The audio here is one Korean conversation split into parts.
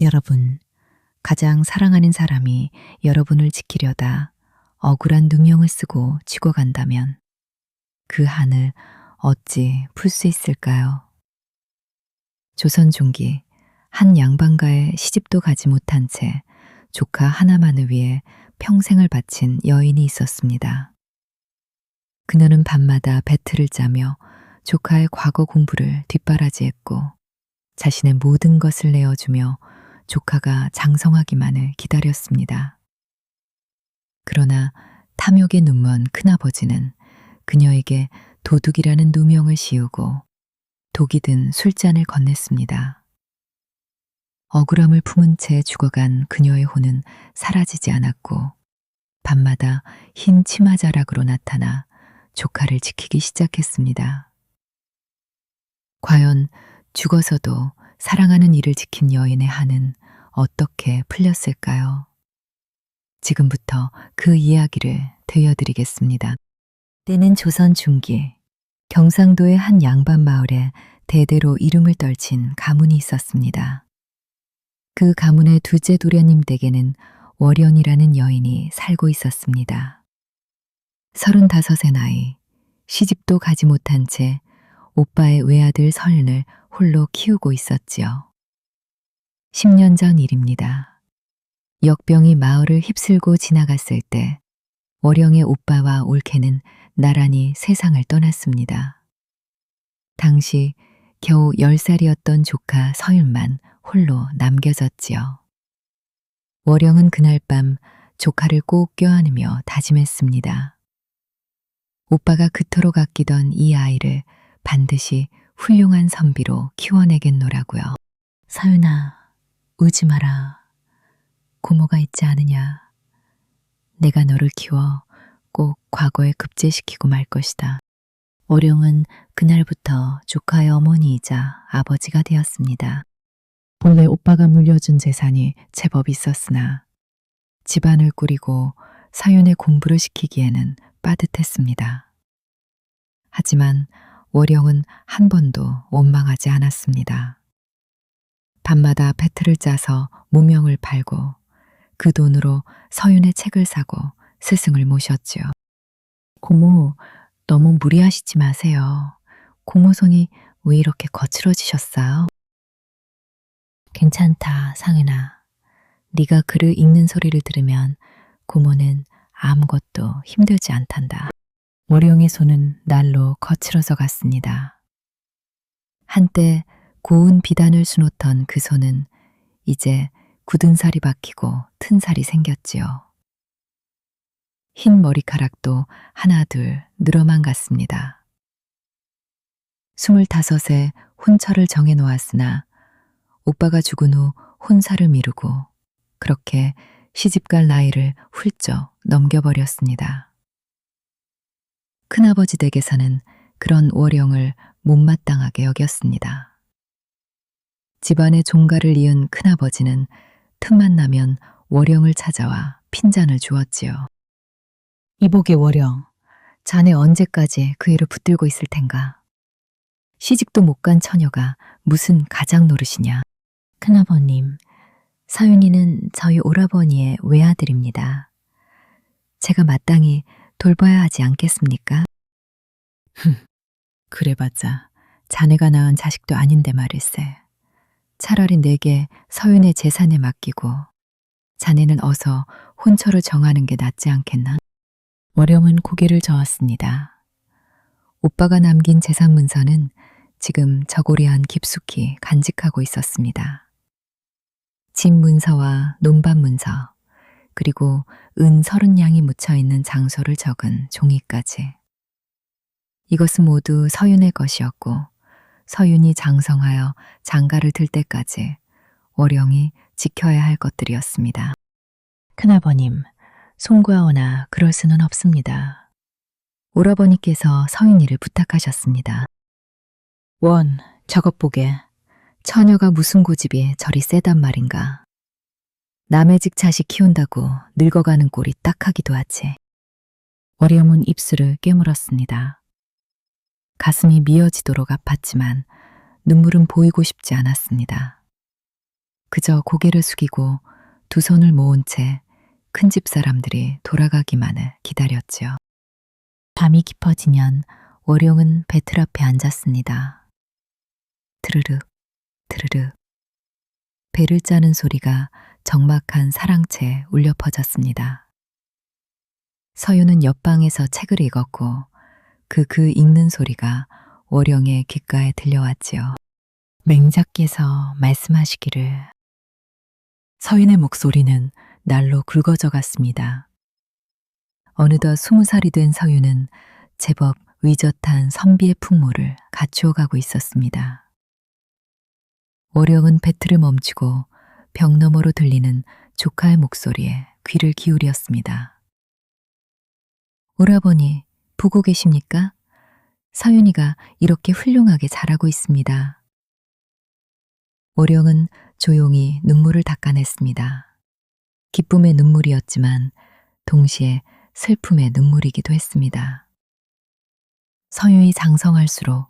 여러분, 가장 사랑하는 사람이 여러분을 지키려다 억울한 누명을 쓰고 죽어간다면 그 한을 어찌 풀 수 있을까요? 조선 중기 한 양반가의 시집도 가지 못한 채 조카 하나만을 위해 평생을 바친 여인이 있었습니다. 그녀는 밤마다 배틀을 짜며 조카의 과거 공부를 뒷바라지했고 자신의 모든 것을 내어주며 조카가 장성하기만을 기다렸습니다. 그러나 탐욕에 눈먼 큰아버지는 그녀에게 도둑이라는 누명을 씌우고 독이 든 술잔을 건넸습니다. 억울함을 품은 채 죽어간 그녀의 혼은 사라지지 않았고 밤마다 흰 치마자락으로 나타나 조카를 지키기 시작했습니다. 과연 죽어서도 사랑하는 이를 지킨 여인의 한은 어떻게 풀렸을까요? 지금부터 그 이야기를 들려드리겠습니다. 때는 조선 중기, 경상도의 한 양반 마을에 대대로 이름을 떨친 가문이 있었습니다. 그 가문의 둘째 도련님 댁에는 월영이라는 여인이 살고 있었습니다. 35의 나이, 시집도 가지 못한 채 오빠의 외아들 서윤을 홀로 키우고 있었지요. 10년 전 일입니다. 역병이 마을을 휩쓸고 지나갔을 때 월영의 오빠와 올케는 나란히 세상을 떠났습니다. 당시 겨우 10살이었던 조카 서윤만 홀로 남겨졌지요. 월영은 그날 밤 조카를 꼭 껴안으며 다짐했습니다. 오빠가 그토록 아끼던 이 아이를 반드시 훌륭한 선비로 키워내겠노라고요. 서윤아, 울지 마라. 고모가 있지 않으냐. 내가 너를 키워 꼭 과거에 급제시키고 말 것이다. 월영은 그날부터 조카의 어머니이자 아버지가 되었습니다. 본래 오빠가 물려준 재산이 제법 있었으나 집안을 꾸리고 서윤의 공부를 시키기에는 빠듯했습니다. 하지만 월영은 한 번도 원망하지 않았습니다. 밤마다 배틀을 짜서 무명을 팔고 그 돈으로 서윤의 책을 사고 스승을 모셨지요. 고모, 너무 무리하시지 마세요. 고모 손이 왜 이렇게 거칠어지셨어요? 괜찮다, 상윤아. 네가 글을 읽는 소리를 들으면 고모는 아무것도 힘들지 않단다. 월영의 손은 날로 거칠어져 갔습니다. 한때 고운 비단을 수놓던 그 손은 이제 굳은 살이 박히고 튼 살이 생겼지요. 흰 머리카락도 하나 둘 늘어만 갔습니다. 25에 혼처를 정해 놓았으나 오빠가 죽은 후 혼사를 미루고 그렇게 시집갈 나이를 훌쩍 넘겨버렸습니다. 큰아버지 댁에서는 그런 월영을 못마땅하게 여겼습니다. 집안의 종가를 이은 큰아버지는 틈만 나면 월영을 찾아와 핀잔을 주었지요. 이복의 월영, 자네 언제까지 그 애를 붙들고 있을 텐가? 시집도 못 간 처녀가 무슨 가장 노릇이냐? 큰아버님, 서윤이는 저희 오라버니의 외아들입니다. 제가 마땅히 돌봐야 하지 않겠습니까? 그래봤자 자네가 낳은 자식도 아닌데 말일세. 차라리 내게 서윤의 재산에 맡기고 자네는 어서 혼처를 정하는 게 낫지 않겠나? 월영은 고개를 저었습니다. 오빠가 남긴 재산 문서는 지금 저고리 안 깊숙이 간직하고 있었습니다. 집 문서와 논밭 문서, 그리고 은 30냥이 묻혀있는 장소를 적은 종이까지. 이것은 모두 서윤의 것이었고 서윤이 장성하여 장가를 들 때까지 월영이 지켜야 할 것들이었습니다. 큰아버님, 송구하오나 그럴 수는 없습니다. 오라버니께서 서윤이를 부탁하셨습니다. 원, 저것 보게. 처녀가 무슨 고집이 저리 세단 말인가. 남의 집 자식 키운다고 늙어가는 꼴이 딱하기도 하지. 월영은 입술을 깨물었습니다. 가슴이 미어지도록 아팠지만 눈물은 보이고 싶지 않았습니다. 그저 고개를 숙이고 두 손을 모은 채 큰 집 사람들이 돌아가기만을 기다렸지요. 밤이 깊어지면 월용은 배틀 앞에 앉았습니다. 드르륵, 드르륵. 배를 짜는 소리가 적막한 사랑채에 울려 퍼졌습니다. 서유는 옆방에서 책을 읽었고 그 읽는 소리가 월영의 귓가에 들려왔지요. 맹자께서 말씀하시기를. 서윤의 목소리는 날로 굵어져 갔습니다. 어느덧 20살이 된 서윤은 제법 의젓한 선비의 풍모를 갖추어 가고 있었습니다. 월영은 배틀을 멈추고 벽 너머로 들리는 조카의 목소리에 귀를 기울였습니다. 오라버니, 보고 계십니까? 서윤이가 이렇게 훌륭하게 자라고 있습니다. 월영은 조용히 눈물을 닦아냈습니다. 기쁨의 눈물이었지만 동시에 슬픔의 눈물이기도 했습니다. 서윤이 장성할수록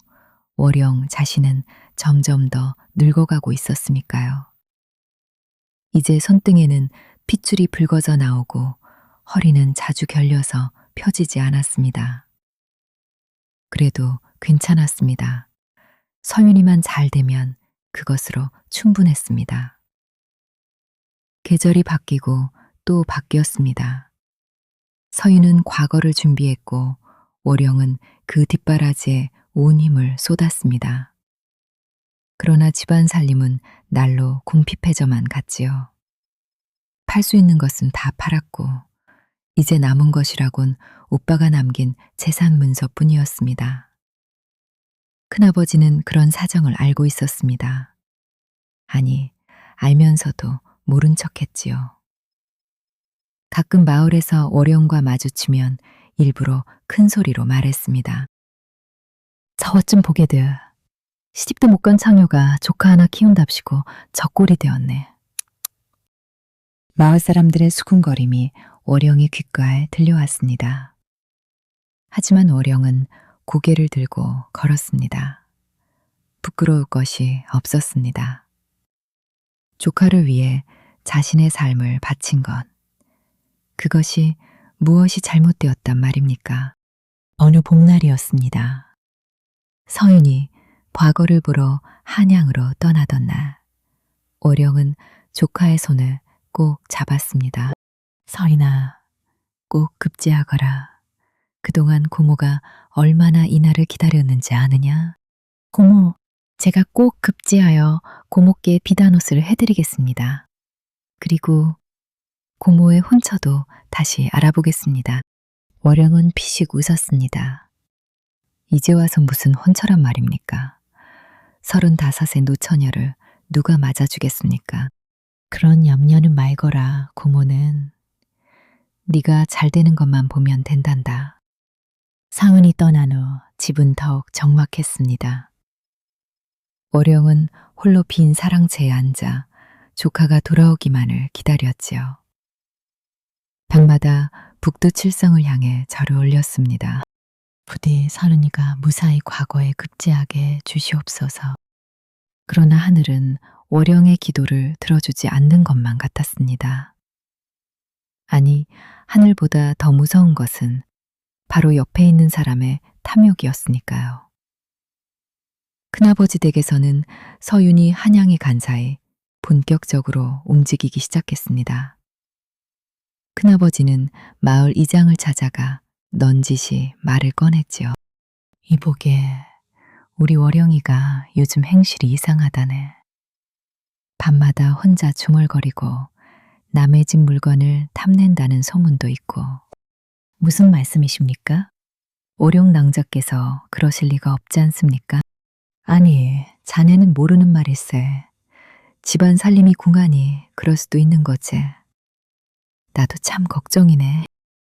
월영 자신은 점점 더 늙어가고 있었으니까요. 이제 손등에는 핏줄이 붉어져 나오고 허리는 자주 결려서 펴지지 않았습니다. 그래도 괜찮았습니다. 서윤이만 잘 되면 그것으로 충분했습니다. 계절이 바뀌고 또 바뀌었습니다. 서윤은 과거를 준비했고 월영은 그 뒷바라지에 온 힘을 쏟았습니다. 그러나 집안 살림은 날로 궁핍해져만 갔지요. 팔 수 있는 것은 다 팔았고 이제 남은 것이라곤 오빠가 남긴 재산 문서뿐이었습니다. 큰아버지는 그런 사정을 알고 있었습니다. 아니, 알면서도 모른 척했지요. 가끔 마을에서 월영과 마주치면 일부러 큰 소리로 말했습니다. 저것 좀 보게들. 시집도 못 간 창녀가 조카 하나 키운답시고 젖골이 되었네. 마을 사람들의 수군거림이 월영의 귓가에 들려왔습니다. 하지만 월영은 고개를 들고 걸었습니다. 부끄러울 것이 없었습니다. 조카를 위해 자신의 삶을 바친 것. 그것이 무엇이 잘못되었단 말입니까? 어느 봄날이었습니다. 서윤이 과거를 보러 한양으로 떠나던 날, 월영은 조카의 손을 꼭 잡았습니다. 서인아, 꼭 급제하거라. 그동안 고모가 얼마나 이 날을 기다렸는지 아느냐? 고모, 제가 꼭 급제하여 고모께 비단옷을 해드리겠습니다. 그리고 고모의 혼처도 다시 알아보겠습니다. 월영은 피식 웃었습니다. 이제 와서 무슨 혼처란 말입니까? 35의 노처녀를 누가 맞아주겠습니까? 그런 염려는 말거라, 고모는. 네가 잘 되는 것만 보면 된단다. 상은이 떠난 후 집은 더욱 적막했습니다. 월영은 홀로 빈 사랑채에 앉아 조카가 돌아오기만을 기다렸지요. 방마다 북두칠성을 향해 절을 올렸습니다. 부디 서른이가 무사히 과거에 급제하게 주시옵소서. 그러나 하늘은 월영의 기도를 들어주지 않는 것만 같았습니다. 아니, 하늘보다 더 무서운 것은 바로 옆에 있는 사람의 탐욕이었으니까요. 큰아버지 댁에서는 서윤이 한양에 간 사이 본격적으로 움직이기 시작했습니다. 큰아버지는 마을 이장을 찾아가 넌지시 말을 꺼냈지요. 이보게, 우리 월영이가 요즘 행실이 이상하다네. 밤마다 혼자 중얼거리고 남의 집 물건을 탐낸다는 소문도 있고. 무슨 말씀이십니까? 오룡 낭자께서 그러실 리가 없지 않습니까? 아니, 자네는 모르는 말일세. 집안 살림이 궁하니 그럴 수도 있는 거지. 나도 참 걱정이네.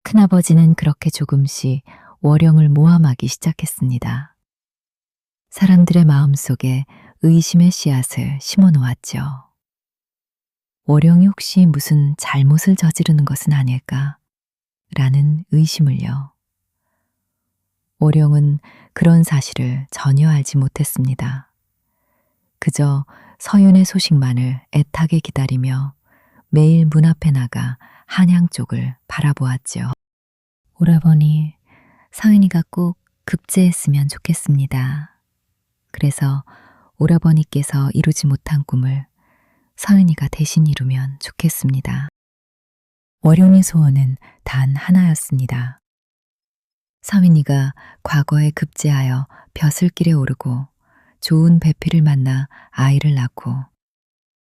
큰아버지는 그렇게 조금씩 월영을 모함하기 시작했습니다. 사람들의 마음속에 의심의 씨앗을 심어놓았죠. 월영이 혹시 무슨 잘못을 저지르는 것은 아닐까? 라는 의심을요. 월영은 그런 사실을 전혀 알지 못했습니다. 그저 서윤의 소식만을 애타게 기다리며 매일 문 앞에 나가 한양 쪽을 바라보았지요. 오라버니, 서윤이가 꼭 급제했으면 좋겠습니다. 그래서 오라버니께서 이루지 못한 꿈을 서윤이가 대신 이루면 좋겠습니다. 월용의 소원은 단 하나였습니다. 서윤이가 과거에 급제하여 벼슬길에 오르고 좋은 배필을 만나 아이를 낳고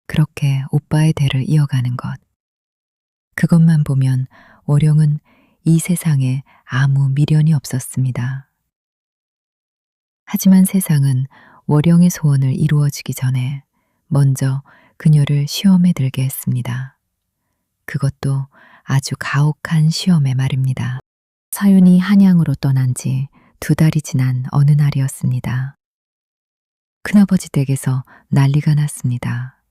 그렇게 오빠의 대를 이어가는 것. 그것만 보면 월용은 이 세상에 아무 미련이 없었습니다. 하지만 세상은 월용의 소원을 이루어주기 전에 먼저 그녀를 시험에 들게 했습니다. 그것도 아주 가혹한 시험에 말입니다. 서윤이 한양으로 떠난 지 2달이 지난 어느 날이었습니다. 큰아버지 댁에서 난리가 났습니다.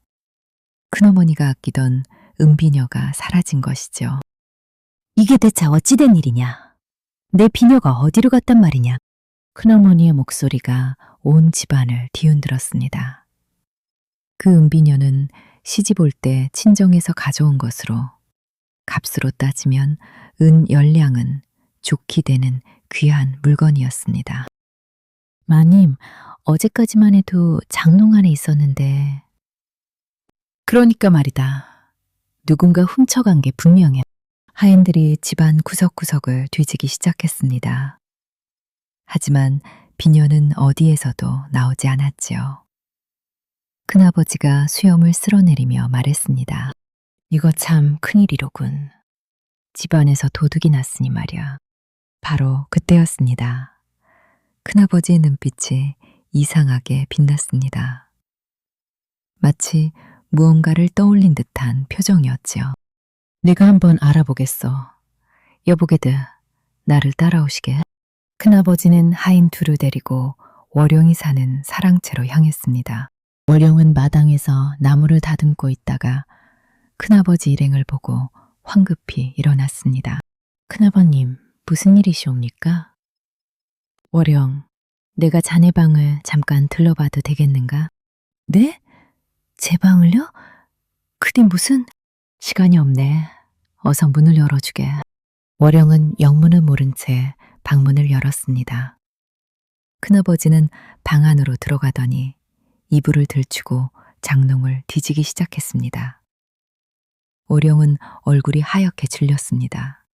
큰어머니가 아끼던 은비녀가 사라진 것이죠. 이게 대체 어찌된 일이냐? 내 비녀가 어디로 갔단 말이냐? 큰어머니의 목소리가 온 집안을 뒤흔들었습니다. 그 은비녀는 시집 올 때 친정에서 가져온 것으로 값으로 따지면 은 10량은 좋게 되는 귀한 물건이었습니다. 마님, 어제까지만 해도 장롱 안에 있었는데. 그러니까 말이다. 누군가 훔쳐간 게 분명해. 하인들이 집안 구석구석을 뒤지기 시작했습니다. 하지만 비녀는 어디에서도 나오지 않았지요. 큰아버지가 수염을 쓸어내리며 말했습니다. 이거 참 큰일이로군. 집안에서 도둑이 났으니 말이야. 바로 그때였습니다. 큰아버지의 눈빛이 이상하게 빛났습니다. 마치 무언가를 떠올린 듯한 표정이었지요. 내가 한번 알아보겠어. 여보게드, 나를 따라오시게. 큰아버지는 하인 둘을 데리고 월용이 사는 사랑채로 향했습니다. 월용은 마당에서 나무를 다듬고 있다가 큰아버지 일행을 보고 황급히 일어났습니다. 큰아버님, 무슨 일이시옵니까? 월영, 내가 자네 방을 잠깐 들러봐도 되겠는가? 네? 제 방을요? 그리 무슨... 시간이 없네. 어서 문을 열어주게. 월영은 영문을 모른 채 방문을 열었습니다. 큰아버지는 방 안으로 들어가더니 이불을 들추고 장롱을 뒤지기 시작했습니다. 월영은 얼굴이 하얗게 질렸습니다.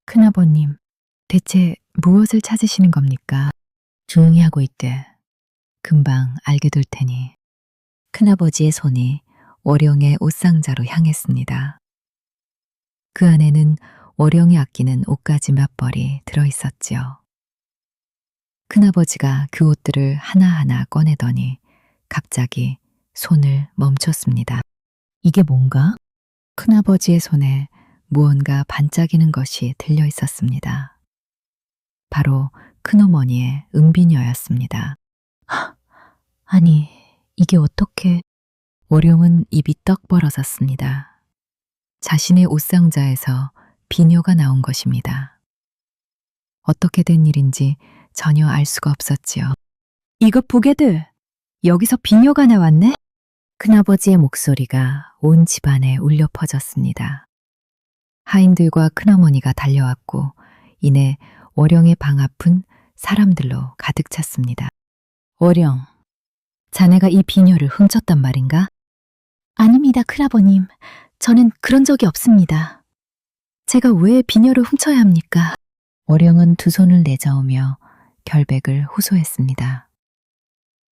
큰아버님, 대체 무엇을 찾으시는 겁니까? 조용히 하고 있대. 금방 알게 될 테니. 큰아버지의 손이 월영의 옷상자로 향했습니다. 그 안에는 월영이 아끼는 옷가지 몇 벌이 들어있었지요. 큰아버지가 그 옷들을 하나하나 꺼내더니 갑자기 손을 멈췄습니다. 이게 뭔가? 큰아버지의 손에 무언가 반짝이는 것이 들려 있었습니다. 바로 큰어머니의 은비녀였습니다. 아니, 이게 어떻게... 월용은 입이 떡 벌어졌습니다. 자신의 옷상자에서 비녀가 나온 것입니다. 어떻게 된 일인지 전혀 알 수가 없었지요. 이것 보게들, 여기서 비녀가 나왔네? 큰아버지의 목소리가 온 집안에 울려 퍼졌습니다. 하인들과 큰어머니가 달려왔고 이내 월영의 방 앞은 사람들로 가득 찼습니다. 월영, 자네가 이 비녀를 훔쳤단 말인가? 아닙니다, 큰아버님. 저는 그런 적이 없습니다. 제가 왜 비녀를 훔쳐야 합니까? 월영은 두 손을 내저으며 결백을 호소했습니다.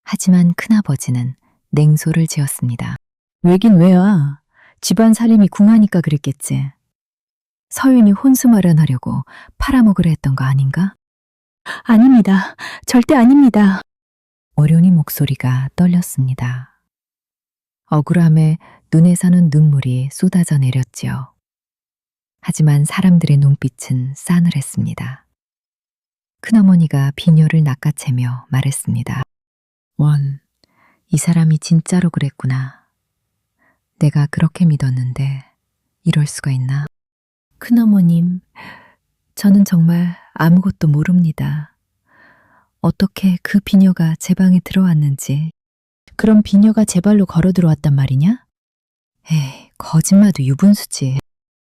하지만 큰아버지는 냉소를 지었습니다. 왜긴 왜야. 집안 살림이 궁하니까 그랬겠지. 서윤이 혼수 마련하려고 팔아먹으려 했던 거 아닌가? 아닙니다. 절대 아닙니다. 어련히 목소리가 떨렸습니다. 억울함에 눈에서는 눈물이 쏟아져 내렸지요. 하지만 사람들의 눈빛은 싸늘했습니다. 큰어머니가 비녀를 낚아채며 말했습니다. 원, 이 사람이 진짜로 그랬구나. 내가 그렇게 믿었는데 이럴 수가 있나? 큰어머님, 저는 정말 아무것도 모릅니다. 어떻게 그 비녀가 제 방에 들어왔는지. 그럼 비녀가 제 발로 걸어 들어왔단 말이냐? 에이, 거짓말도 유분수지.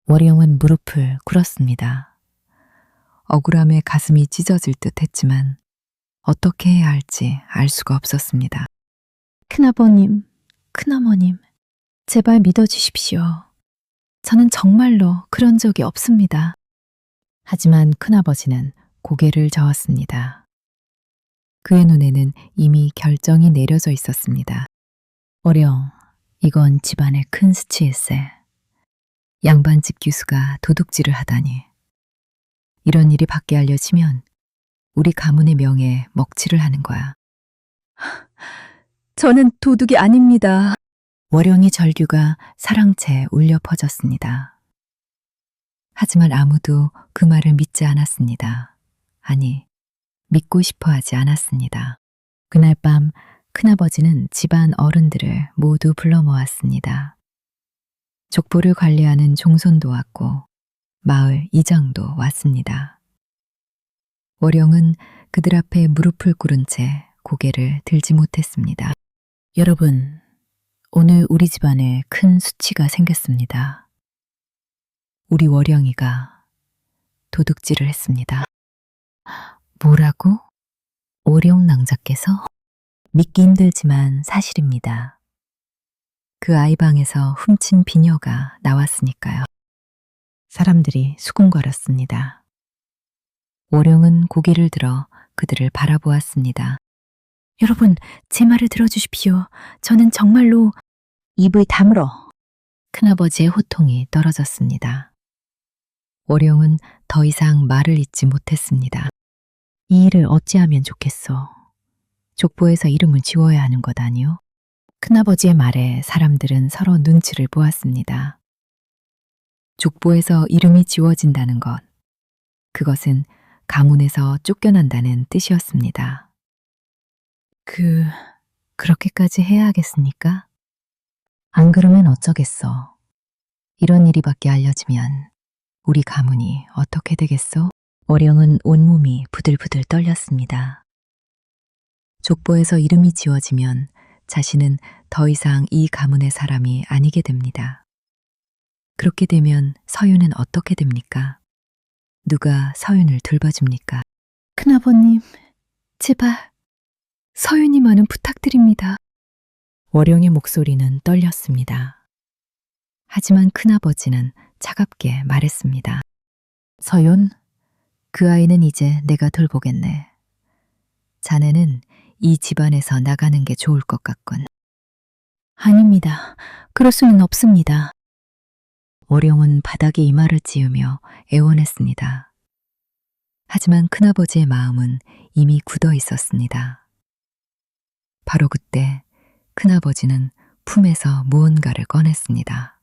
월영은 무릎을 꿇었습니다. 억울함에 가슴이 찢어질 듯 했지만 어떻게 해야 할지 알 수가 없었습니다. 큰아버님, 큰어머님, 제발 믿어주십시오. 저는 정말로 그런 적이 없습니다. 하지만 큰아버지는 고개를 저었습니다. 그의 눈에는 이미 결정이 내려져 있었습니다. 월영, 이건 집안의 큰 수치일세. 양반집 교수가 도둑질을 하다니. 이런 일이 밖에 알려지면 우리 가문의 명예에 먹칠을 하는 거야. 저는 도둑이 아닙니다. 월영의 절규가 사랑채 울려 퍼졌습니다. 하지만 아무도 그 말을 믿지 않았습니다. 아니, 믿고 싶어 하지 않았습니다. 그날 밤 큰아버지는 집안 어른들을 모두 불러 모았습니다. 족보를 관리하는 종손도 왔고 마을 이장도 왔습니다. 월영은 그들 앞에 무릎을 꿇은 채 고개를 들지 못했습니다. 여러분, 오늘 우리 집안에 큰 수치가 생겼습니다. 우리 월영이가 도둑질을 했습니다. 뭐라고? 오룡 낭자께서? 믿기 힘들지만 사실입니다. 그 아이 방에서 훔친 비녀가 나왔으니까요. 사람들이 수군거렸습니다. 월영은 고개를 들어 그들을 바라보았습니다. 여러분, 제 말을 들어주십시오. 저는 정말로 입을 다물어. 큰아버지의 호통이 떨어졌습니다. 월영은 더 이상 말을 잇지 못했습니다. 이 일을 어찌하면 좋겠소. 족보에서 이름을 지워야 하는 것 아니오? 큰아버지의 말에 사람들은 서로 눈치를 보았습니다. 족보에서 이름이 지워진다는 것, 그것은 가문에서 쫓겨난다는 뜻이었습니다. 그렇게까지 해야 하겠습니까? 안 그러면 어쩌겠어. 이런 일이 밖에 알려지면 우리 가문이 어떻게 되겠어? 월영은 온몸이 부들부들 떨렸습니다. 족보에서 이름이 지워지면 자신은 더 이상 이 가문의 사람이 아니게 됩니다. 그렇게 되면 서윤은 어떻게 됩니까? 누가 서윤을 돌봐줍니까? 큰아버님, 제발 서윤이만은 부탁드립니다. 월영의 목소리는 떨렸습니다. 하지만 큰아버지는 차갑게 말했습니다. 서윤, 그 아이는 이제 내가 돌보겠네. 자네는 이 집안에서 나가는 게 좋을 것 같군. 아닙니다. 그럴 수는 없습니다. 월영은 바닥에 이마를 찌으며 애원했습니다. 하지만 큰아버지의 마음은 이미 굳어 있었습니다. 바로 그때 큰아버지는 품에서 무언가를 꺼냈습니다.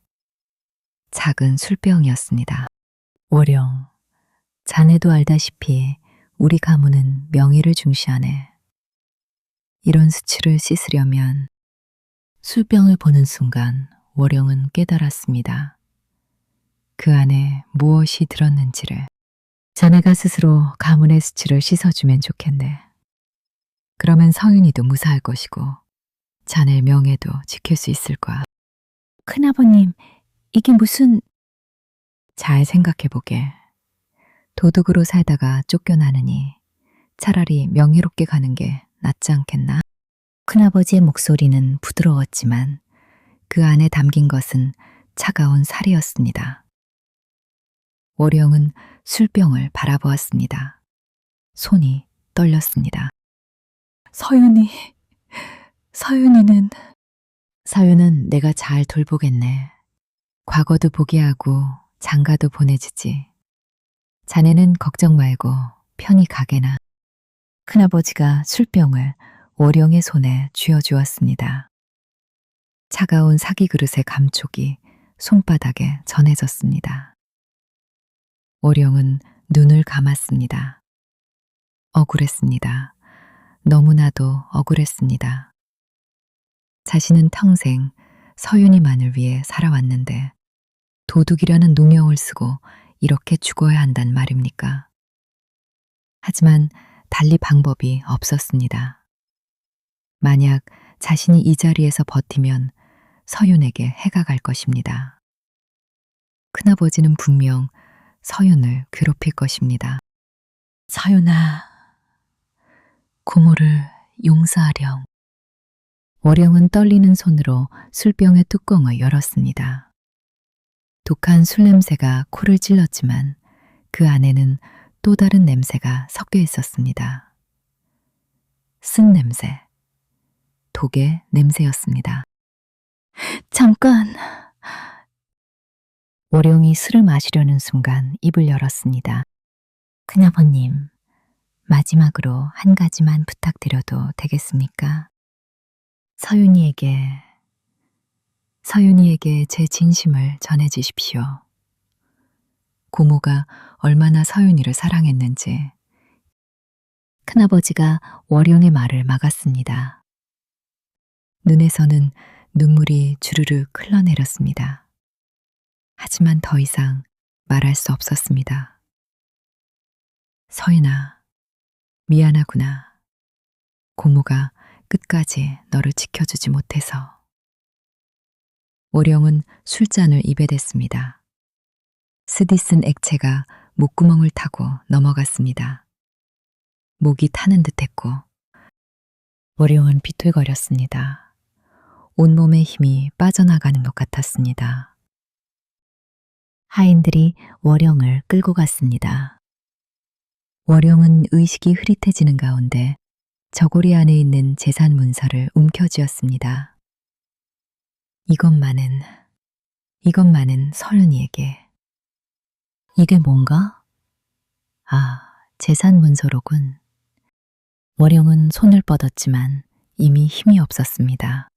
작은 술병이었습니다. 월영, 자네도 알다시피 우리 가문은 명예를 중시하네. 이런 수치를 씻으려면 술병을 보는 순간 월영은 깨달았습니다. 그 안에 무엇이 들었는지를. 자네가 스스로 가문의 수치를 씻어주면 좋겠네. 그러면 서윤이도 무사할 것이고 자네 명예도 지킬 수 있을 거야. 큰아버님, 이게 무슨... 잘 생각해보게. 도둑으로 살다가 쫓겨나느니 차라리 명예롭게 가는 게 낫지 않겠나? 큰아버지의 목소리는 부드러웠지만 그 안에 담긴 것은 차가운 살이었습니다. 월영은 술병을 바라보았습니다. 손이 떨렸습니다. 서윤이는... 서윤은 내가 잘 돌보겠네. 과거도 보게 하고 장가도 보내주지. 자네는 걱정 말고 편히 가게나. 큰아버지가 술병을 월영의 손에 쥐어주었습니다. 차가운 사기 그릇의 감촉이 손바닥에 전해졌습니다. 월영은 눈을 감았습니다. 억울했습니다. 너무나도 억울했습니다. 자신은 평생 서윤이만을 위해 살아왔는데 도둑이라는 누명을 쓰고 이렇게 죽어야 한단 말입니까? 하지만 달리 방법이 없었습니다. 만약 자신이 이 자리에서 버티면 서윤에게 해가 갈 것입니다. 큰아버지는 분명 서윤을 괴롭힐 것입니다. 서윤아, 고모를 용서하렴. 월영은 떨리는 손으로 술병의 뚜껑을 열었습니다. 독한 술 냄새가 코를 찔렀지만 그 안에는 또 다른 냄새가 섞여 있었습니다. 쓴 냄새, 독의 냄새였습니다. 잠깐! 월영이 술을 마시려는 순간 입을 열었습니다. 큰아버님, 마지막으로 한 가지만 부탁드려도 되겠습니까? 서윤이에게 제 진심을 전해주십시오. 고모가 얼마나 서윤이를 사랑했는지. 큰아버지가 월영의 말을 막았습니다. 눈에서는 눈물이 주르륵 흘러내렸습니다. 하지만 더 이상 말할 수 없었습니다. 서윤아, 미안하구나. 고모가 끝까지 너를 지켜주지 못해서. 월영은 술잔을 입에 댔습니다. 스디쓴 액체가 목구멍을 타고 넘어갔습니다. 목이 타는 듯했고 월영은 비틀거렸습니다. 온몸의 힘이 빠져나가는 것 같았습니다. 하인들이 월영을 끌고 갔습니다. 월영은 의식이 흐릿해지는 가운데 저고리 안에 있는 재산 문서를 움켜쥐었습니다. 이것만은 서윤이에게. 이게 뭔가? 아, 재산 문서로군. 월영은 손을 뻗었지만 이미 힘이 없었습니다.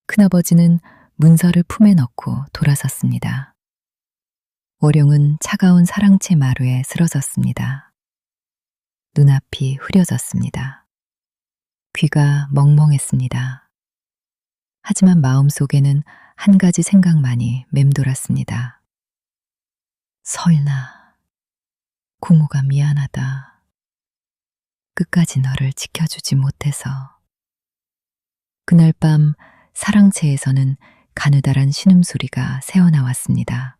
큰아버지는 문서를 품에 넣고 돌아섰습니다. 월영은 차가운 사랑채 마루에 쓰러졌습니다. 눈앞이 흐려졌습니다. 귀가 멍멍했습니다. 하지만 마음속에는 한 가지 생각만이 맴돌았습니다. 서윤아, 고모가 미안하다. 끝까지 너를 지켜주지 못해서. 그날 밤 사랑채에서는 가느다란 신음소리가 새어나왔습니다.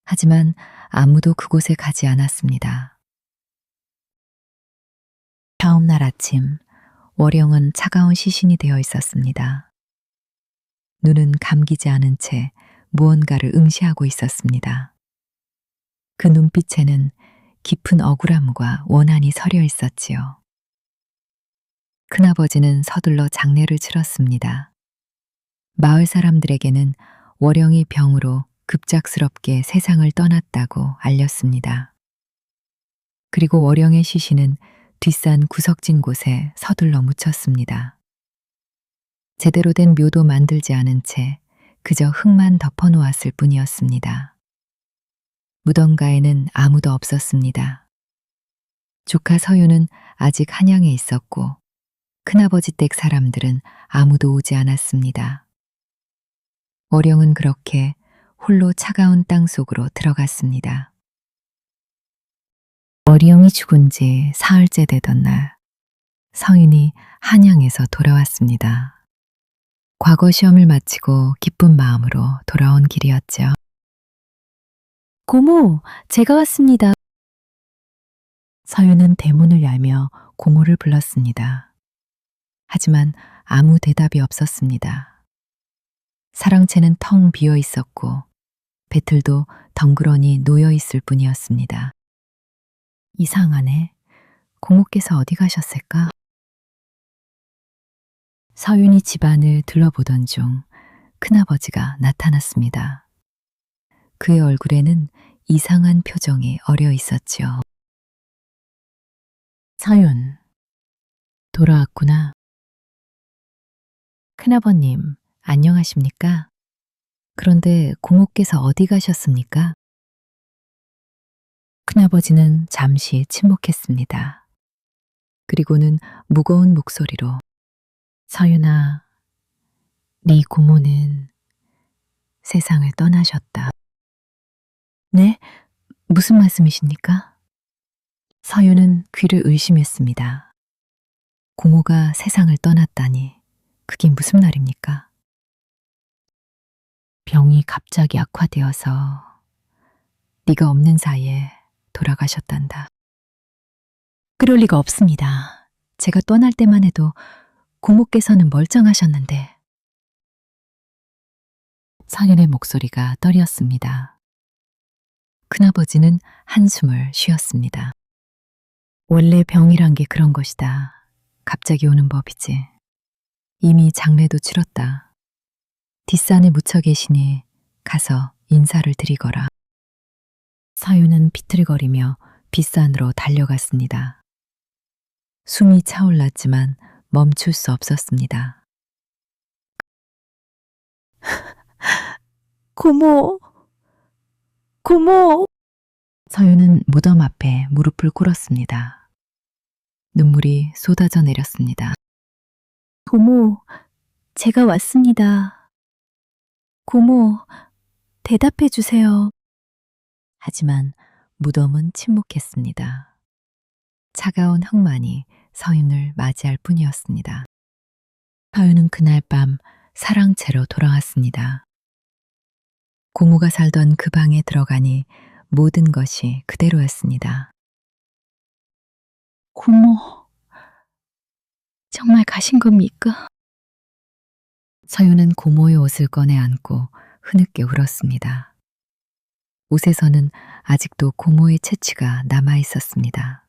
하지만 아무도 그곳에 가지 않았습니다. 다음 날 아침, 월영은 차가운 시신이 되어 있었습니다. 눈은 감기지 않은 채 무언가를 응시하고 있었습니다. 그 눈빛에는 깊은 억울함과 원한이 서려 있었지요. 큰아버지는 서둘러 장례를 치렀습니다. 마을 사람들에게는 월영이 병으로 급작스럽게 세상을 떠났다고 알렸습니다. 그리고 월영의 시신은 뒷산 구석진 곳에 서둘러 묻혔습니다. 제대로 된 묘도 만들지 않은 채 그저 흙만 덮어놓았을 뿐이었습니다. 무덤가에는 아무도 없었습니다. 조카 서윤은 아직 한양에 있었고 큰아버지 댁 사람들은 아무도 오지 않았습니다. 월영은 그렇게 홀로 차가운 땅 속으로 들어갔습니다. 월영이 죽은 지 사흘째 되던 날, 서윤이 한양에서 돌아왔습니다. 과거 시험을 마치고 기쁜 마음으로 돌아온 길이었죠. 고모, 제가 왔습니다. 서윤은 대문을 열며 고모를 불렀습니다. 하지만 아무 대답이 없었습니다. 사랑채는 텅 비어 있었고 배틀도 덩그러니 놓여 있을 뿐이었습니다. 이상하네. 고모께서 어디 가셨을까? 서윤이 집안을 둘러보던 중 큰아버지가 나타났습니다. 그의 얼굴에는 이상한 표정이 어려 있었지요. 서윤, 돌아왔구나. 큰아버님, 안녕하십니까? 그런데 고모께서 어디 가셨습니까? 큰아버지는 잠시 침묵했습니다. 그리고는 무거운 목소리로 서윤아, 네 고모는 세상을 떠나셨다. 네? 무슨 말씀이십니까? 서윤은 귀를 의심했습니다. 고모가 세상을 떠났다니 그게 무슨 말입니까? 병이 갑자기 악화되어서 네가 없는 사이에 돌아가셨단다. 그럴 리가 없습니다. 제가 떠날 때만 해도 고모께서는 멀쩡하셨는데. 서윤의 목소리가 떨렸습니다. 큰아버지는 한숨을 쉬었습니다. 원래 병이란 게 그런 것이다. 갑자기 오는 법이지. 이미 장례도 치렀다. 뒷산에 묻혀 계시니 가서 인사를 드리거라. 서윤은 비틀거리며 뒷산으로 달려갔습니다. 숨이 차올랐지만 멈출 수 없었습니다. 고모! 고모! 서윤은 무덤 앞에 무릎을 꿇었습니다. 눈물이 쏟아져 내렸습니다. 고모, 제가 왔습니다. 고모, 대답해 주세요. 하지만 무덤은 침묵했습니다. 차가운 흙만이 서윤을 맞이할 뿐이었습니다. 서윤은 그날 밤 사랑채로 돌아왔습니다. 고모가 살던 그 방에 들어가니 모든 것이 그대로였습니다. 고모, 정말 가신 겁니까? 서윤은 고모의 옷을 꺼내 안고 흐느껴 울었습니다. 옷에서는 아직도 고모의 채취가 남아 있었습니다.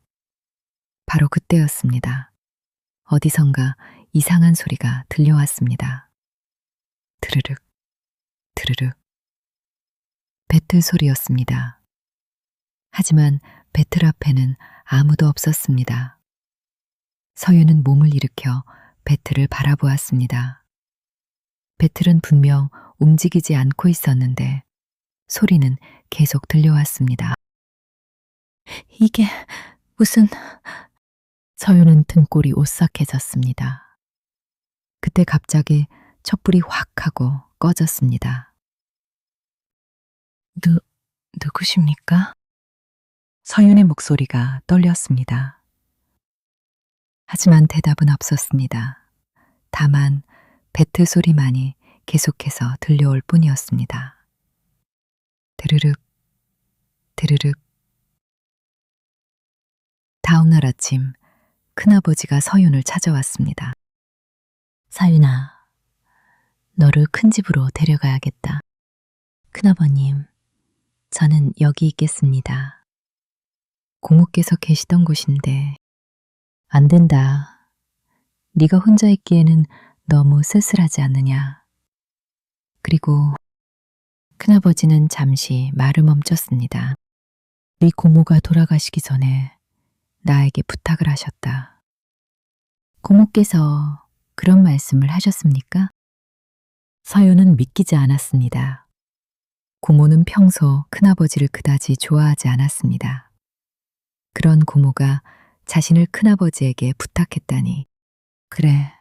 바로 그때였습니다. 어디선가 이상한 소리가 들려왔습니다. 드르륵, 드르륵. 배틀 소리였습니다. 하지만 배틀 앞에는 아무도 없었습니다. 서윤은 몸을 일으켜 배틀을 바라보았습니다. 배틀은 분명 움직이지 않고 있었는데 소리는 계속 들려왔습니다. 이게 무슨... 서윤은 등골이 오싹해졌습니다. 그때 갑자기 촛불이 확 하고 꺼졌습니다. 누구십니까? 서윤의 목소리가 떨렸습니다. 하지만 대답은 없었습니다. 다만 배틀 소리만이 계속해서 들려올 뿐이었습니다. 드르륵, 드르륵. 다음날 아침 큰아버지가 서윤을 찾아왔습니다. 서윤아, 너를 큰 집으로 데려가야겠다. 큰아버님, 저는 여기 있겠습니다. 고모께서 계시던 곳인데. 안 된다. 네가 혼자 있기에는 너무 쓸쓸하지 않느냐. 그리고 큰아버지는 잠시 말을 멈췄습니다. 네 고모가 돌아가시기 전에 나에게 부탁을 하셨다. 고모께서 그런 말씀을 하셨습니까? 서윤은 믿기지 않았습니다. 고모는 평소 큰아버지를 그다지 좋아하지 않았습니다. 그런 고모가 자신을 큰아버지에게 부탁했다니. 그래,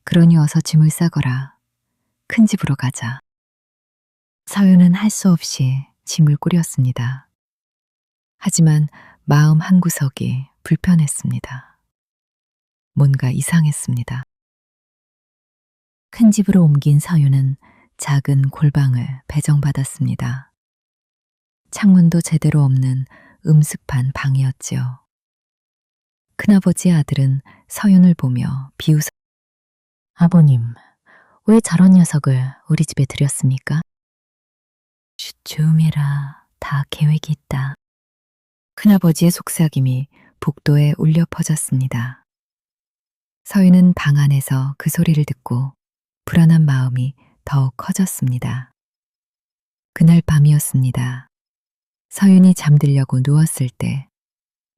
그러니 어서 짐을 싸거라. 큰 집으로 가자. 서윤은 할 수 없이 짐을 꾸렸습니다. 하지만 마음 한구석이 불편했습니다. 뭔가 이상했습니다. 큰 집으로 옮긴 서윤은 작은 골방을 배정받았습니다. 창문도 제대로 없는 음습한 방이었지요. 큰아버지의 아들은 서윤을 보며 비웃어 아버님, 왜 저런 녀석을 우리 집에 들였습니까? 조음해라, 다 계획이 있다. 큰아버지의 속삭임이 복도에 울려 퍼졌습니다. 서윤은 방 안에서 그 소리를 듣고 불안한 마음이 더욱 커졌습니다. 그날 밤이었습니다. 서윤이 잠들려고 누웠을 때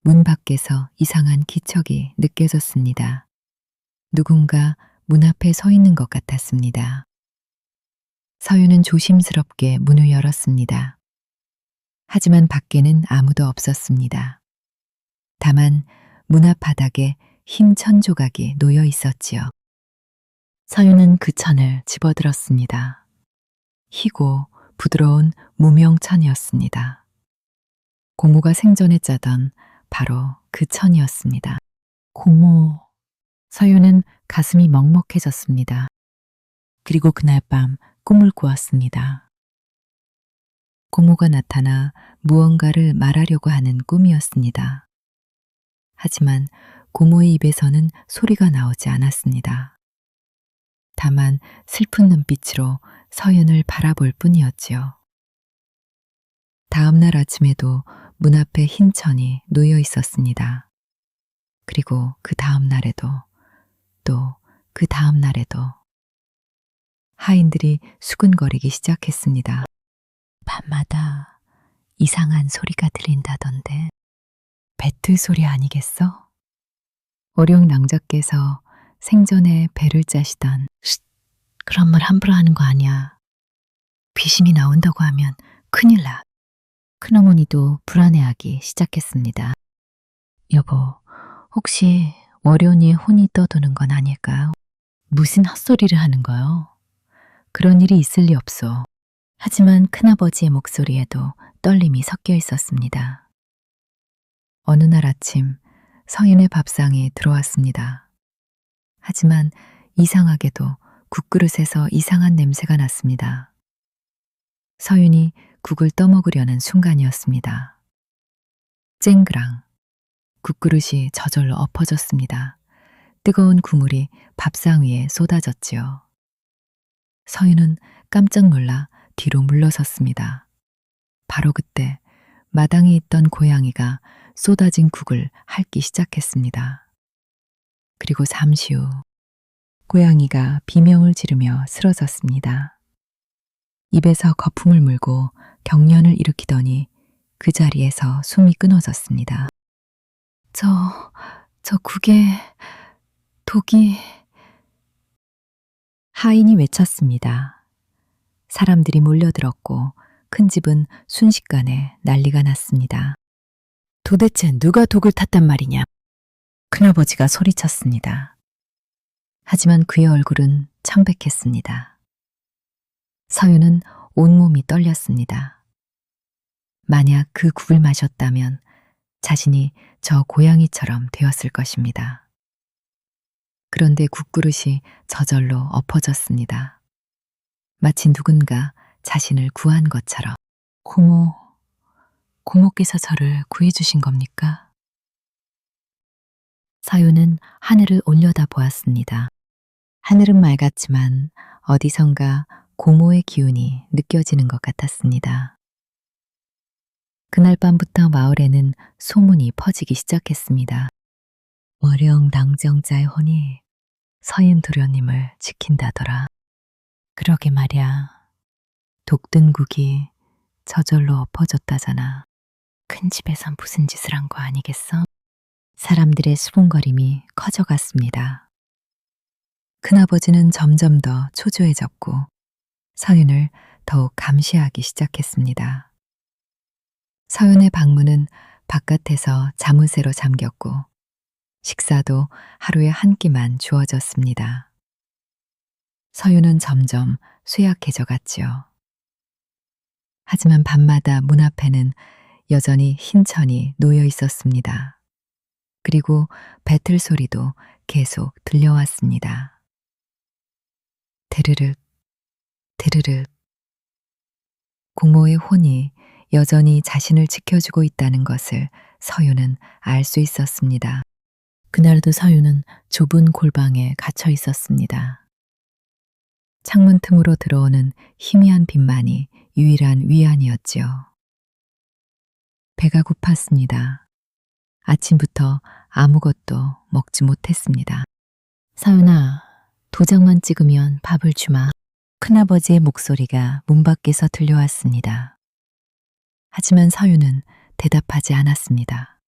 문 밖에서 이상한 기척이 느껴졌습니다. 누군가 문 앞에 서 있는 것 같았습니다. 서윤은 조심스럽게 문을 열었습니다. 하지만 밖에는 아무도 없었습니다. 다만 문 앞 바닥에 흰 천 조각이 놓여 있었지요. 서윤은 그 천을 집어들었습니다. 희고 부드러운 무명천이었습니다. 고모가 생전에 짜던 바로 그 천이었습니다. 고모, 서윤은 가슴이 먹먹해졌습니다. 그리고 그날 밤 꿈을 꾸었습니다. 고모가 나타나 무언가를 말하려고 하는 꿈이었습니다. 하지만 고모의 입에서는 소리가 나오지 않았습니다. 다만 슬픈 눈빛으로 서윤을 바라볼 뿐이었지요. 다음 날 아침에도 문 앞에 흰 천이 놓여 있었습니다. 그리고 그 다음 날에도 또 그 다음 날에도 하인들이 수근거리기 시작했습니다. 밤마다 이상한 소리가 들린다던데 배틀 소리 아니겠어? 어령 낭자께서 생전에 배를 짜시던 그런 말 함부로 하는 거 아니야. 귀신이 나온다고 하면 큰일 나. 큰어머니도 불안해하기 시작했습니다. 여보, 혹시 월연이의 혼이 떠도는 건 아닐까요? 무슨 헛소리를 하는 거요? 그런 일이 있을 리 없소. 하지만 큰아버지의 목소리에도 떨림이 섞여 있었습니다. 어느 날 아침 서윤의 밥상에 들어왔습니다. 하지만 이상하게도 국그릇에서 이상한 냄새가 났습니다. 서윤이 국을 떠먹으려는 순간이었습니다. 쨍그랑 국그릇이 저절로 엎어졌습니다. 뜨거운 국물이 밥상 위에 쏟아졌지요. 서윤은 깜짝 놀라 뒤로 물러섰습니다. 바로 그때 마당에 있던 고양이가 쏟아진 국을 핥기 시작했습니다. 그리고 잠시 후 고양이가 비명을 지르며 쓰러졌습니다. 입에서 거품을 물고 경련을 일으키더니 그 자리에서 숨이 끊어졌습니다. 저 국에 독이... 하인이 외쳤습니다. 사람들이 몰려들었고 큰 집은 순식간에 난리가 났습니다. 도대체 누가 독을 탔단 말이냐? 큰아버지가 소리쳤습니다. 하지만 그의 얼굴은 창백했습니다. 서윤은 온몸이 떨렸습니다. 만약 그 국을 마셨다면 자신이 저 고양이처럼 되었을 것입니다. 그런데 국그릇이 저절로 엎어졌습니다. 마치 누군가 자신을 구한 것처럼. 고모께서 저를 구해주신 겁니까? 서윤은 하늘을 올려다 보았습니다. 하늘은 맑았지만 어디선가 고모의 기운이 느껴지는 것 같았습니다. 그날 밤부터 마을에는 소문이 퍼지기 시작했습니다. 월영 낭정자의 혼이 서인 도련님을 지킨다더라. 그러게 말이야. 독든 국이 저절로 엎어졌다잖아. 큰 집에선 무슨 짓을 한 거 아니겠어? 사람들의 수군거림이 커져갔습니다. 큰아버지는 점점 더 초조해졌고 서윤을 더욱 감시하기 시작했습니다. 서윤의 방문은 바깥에서 자물쇠로 잠겼고 식사도 하루에 한 끼만 주어졌습니다. 서윤은 점점 쇠약해져 갔지요. 하지만 밤마다 문 앞에는 여전히 흰 천이 놓여 있었습니다. 그리고 배틀 소리도 계속 들려왔습니다. 드르륵, 드르륵. 고모의 혼이 여전히 자신을 지켜주고 있다는 것을 서윤은 알 수 있었습니다. 그날도 서윤은 좁은 골방에 갇혀 있었습니다. 창문 틈으로 들어오는 희미한 빛만이 유일한 위안이었지요. 배가 고팠습니다. 아침부터 아무것도 먹지 못했습니다. 서윤아, 도장만 찍으면 밥을 주마. 큰아버지의 목소리가 문 밖에서 들려왔습니다. 하지만 서윤은 대답하지 않았습니다.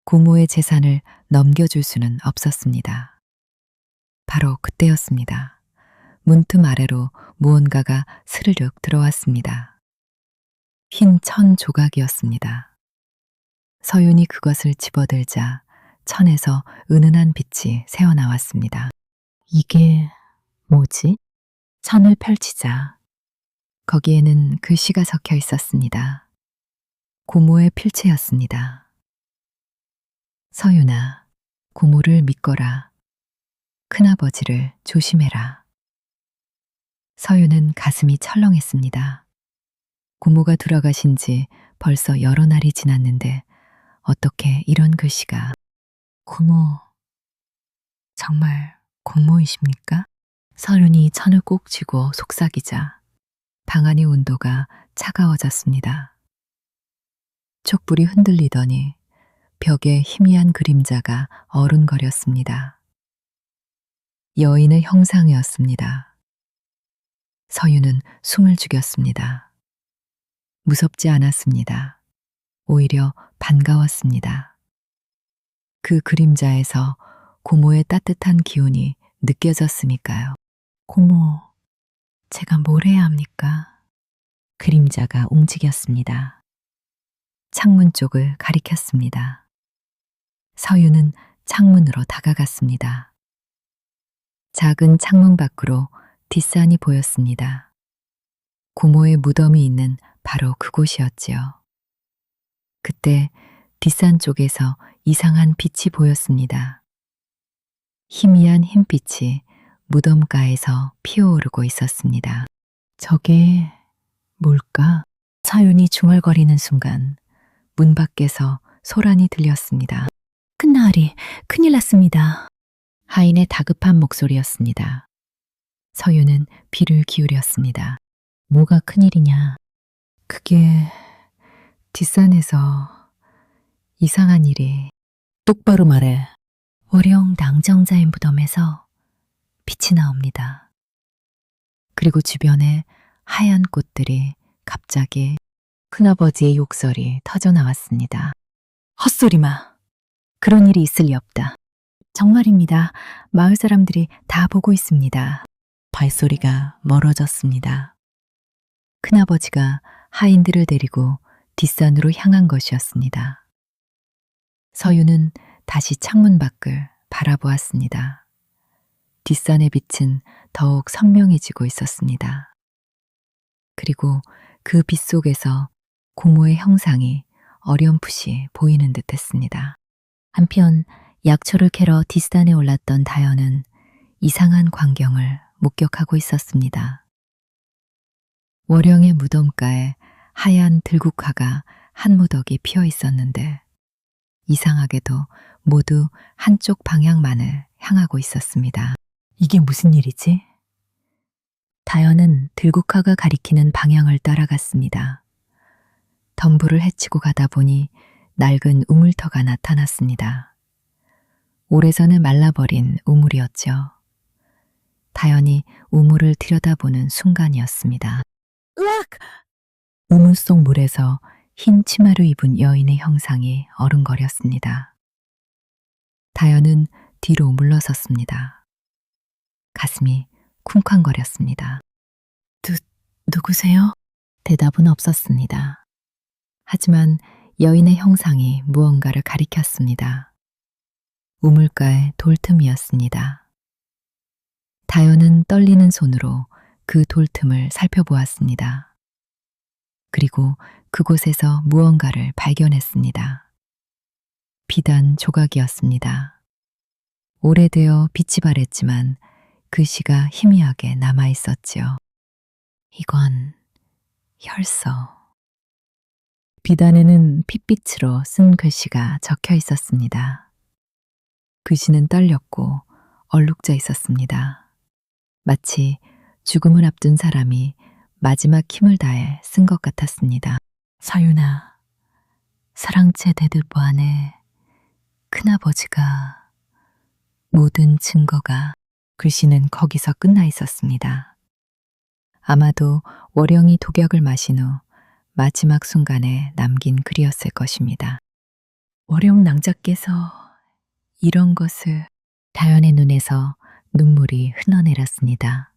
고모의 재산을 넘겨줄 수는 없었습니다. 바로 그때였습니다. 문틈 아래로 무언가가 스르륵 들어왔습니다. 흰 천 조각이었습니다. 서윤이 그것을 집어들자 천에서 은은한 빛이 새어나왔습니다. 이게 뭐지? 천을 펼치자 거기에는 글씨가 적혀 있었습니다. 고모의 필체였습니다. 서윤아, 고모를 믿거라. 큰아버지를 조심해라. 서유는 가슴이 철렁했습니다. 고모가 돌아가신 지 벌써 여러 날이 지났는데 어떻게 이런 글씨가. 고모, 정말 공모이십니까? 서윤이 천을 꼭 쥐고 속삭이자 방 안의 온도가 차가워졌습니다. 촛불이 흔들리더니 벽에 희미한 그림자가 어른거렸습니다. 여인의 형상이었습니다. 서유는 숨을 죽였습니다. 무섭지 않았습니다. 오히려 반가웠습니다. 그 그림자에서 고모의 따뜻한 기운이 느껴졌으니까요. 고모, 제가 뭘 해야 합니까? 그림자가 움직였습니다. 창문 쪽을 가리켰습니다. 서유는 창문으로 다가갔습니다. 작은 창문 밖으로 뒷산이 보였습니다. 고모의 무덤이 있는 바로 그곳이었지요. 그때 뒷산 쪽에서 이상한 빛이 보였습니다. 희미한 흰빛이 무덤가에서 피어오르고 있었습니다. 저게 뭘까? 서윤이 중얼거리는 순간 문 밖에서 소란이 들렸습니다. 큰나으리, 큰일 났습니다. 하인의 다급한 목소리였습니다. 서윤은 귀를 기울였습니다. 뭐가 큰일이냐? 그게 뒷산에서 이상한 일이. 똑바로 말해. 월영 낭정자의 무덤에서 빛이 나옵니다. 그리고 주변에 하얀 꽃들이 갑자기. 큰아버지의 욕설이 터져나왔습니다. 헛소리마. 그런 일이 있을 리 없다. 정말입니다. 마을 사람들이 다 보고 있습니다. 발소리가 멀어졌습니다. 큰아버지가 하인들을 데리고 뒷산으로 향한 것이었습니다. 서유는 다시 창문 밖을 바라보았습니다. 뒷산의 빛은 더욱 선명해지고 있었습니다. 그리고 그 빛 속에서 고모의 형상이 어렴풋이 보이는 듯 했습니다. 한편 약초를 캐러 뒷산에 올랐던 다연은 이상한 광경을 목격하고 있었습니다. 월영의 무덤가에 하얀 들국화가 한 무더기 피어 있었는데 이상하게도 모두 한쪽 방향만을 향하고 있었습니다. 이게 무슨 일이지? 다연은 들국화가 가리키는 방향을 따라갔습니다. 덤불을 헤치고 가다 보니 낡은 우물터가 나타났습니다. 오래전에 말라버린 우물이었죠. 다연이 우물을 들여다보는 순간이었습니다. 으악! 우물 속 물에서 흰 치마를 입은 여인의 형상이 어른거렸습니다. 다연은 뒤로 물러섰습니다. 가슴이 쿵쾅거렸습니다. 누구세요? 대답은 없었습니다. 하지만 여인의 형상이 무언가를 가리켰습니다. 우물가의 돌틈이었습니다. 다연은 떨리는 손으로 그 돌틈을 살펴보았습니다. 그리고 그곳에서 무언가를 발견했습니다. 비단 조각이었습니다. 오래되어 빛이 바랬지만 글씨가 희미하게 남아있었지요. 이건 혈서. 비단에는 핏빛으로 쓴 글씨가 적혀 있었습니다. 글씨는 떨렸고 얼룩져 있었습니다. 마치 죽음을 앞둔 사람이 마지막 힘을 다해 쓴 것 같았습니다. 서윤아, 사랑채 대들보 안에 큰아버지가 모든 증거가. 글씨는 거기서 끝나 있었습니다. 아마도 월영이 독약을 마신 후 마지막 순간에 남긴 글이었을 것입니다. 월영 낭자께서 이런 것을. 다연의 눈에서 눈물이 흘러내렸습니다.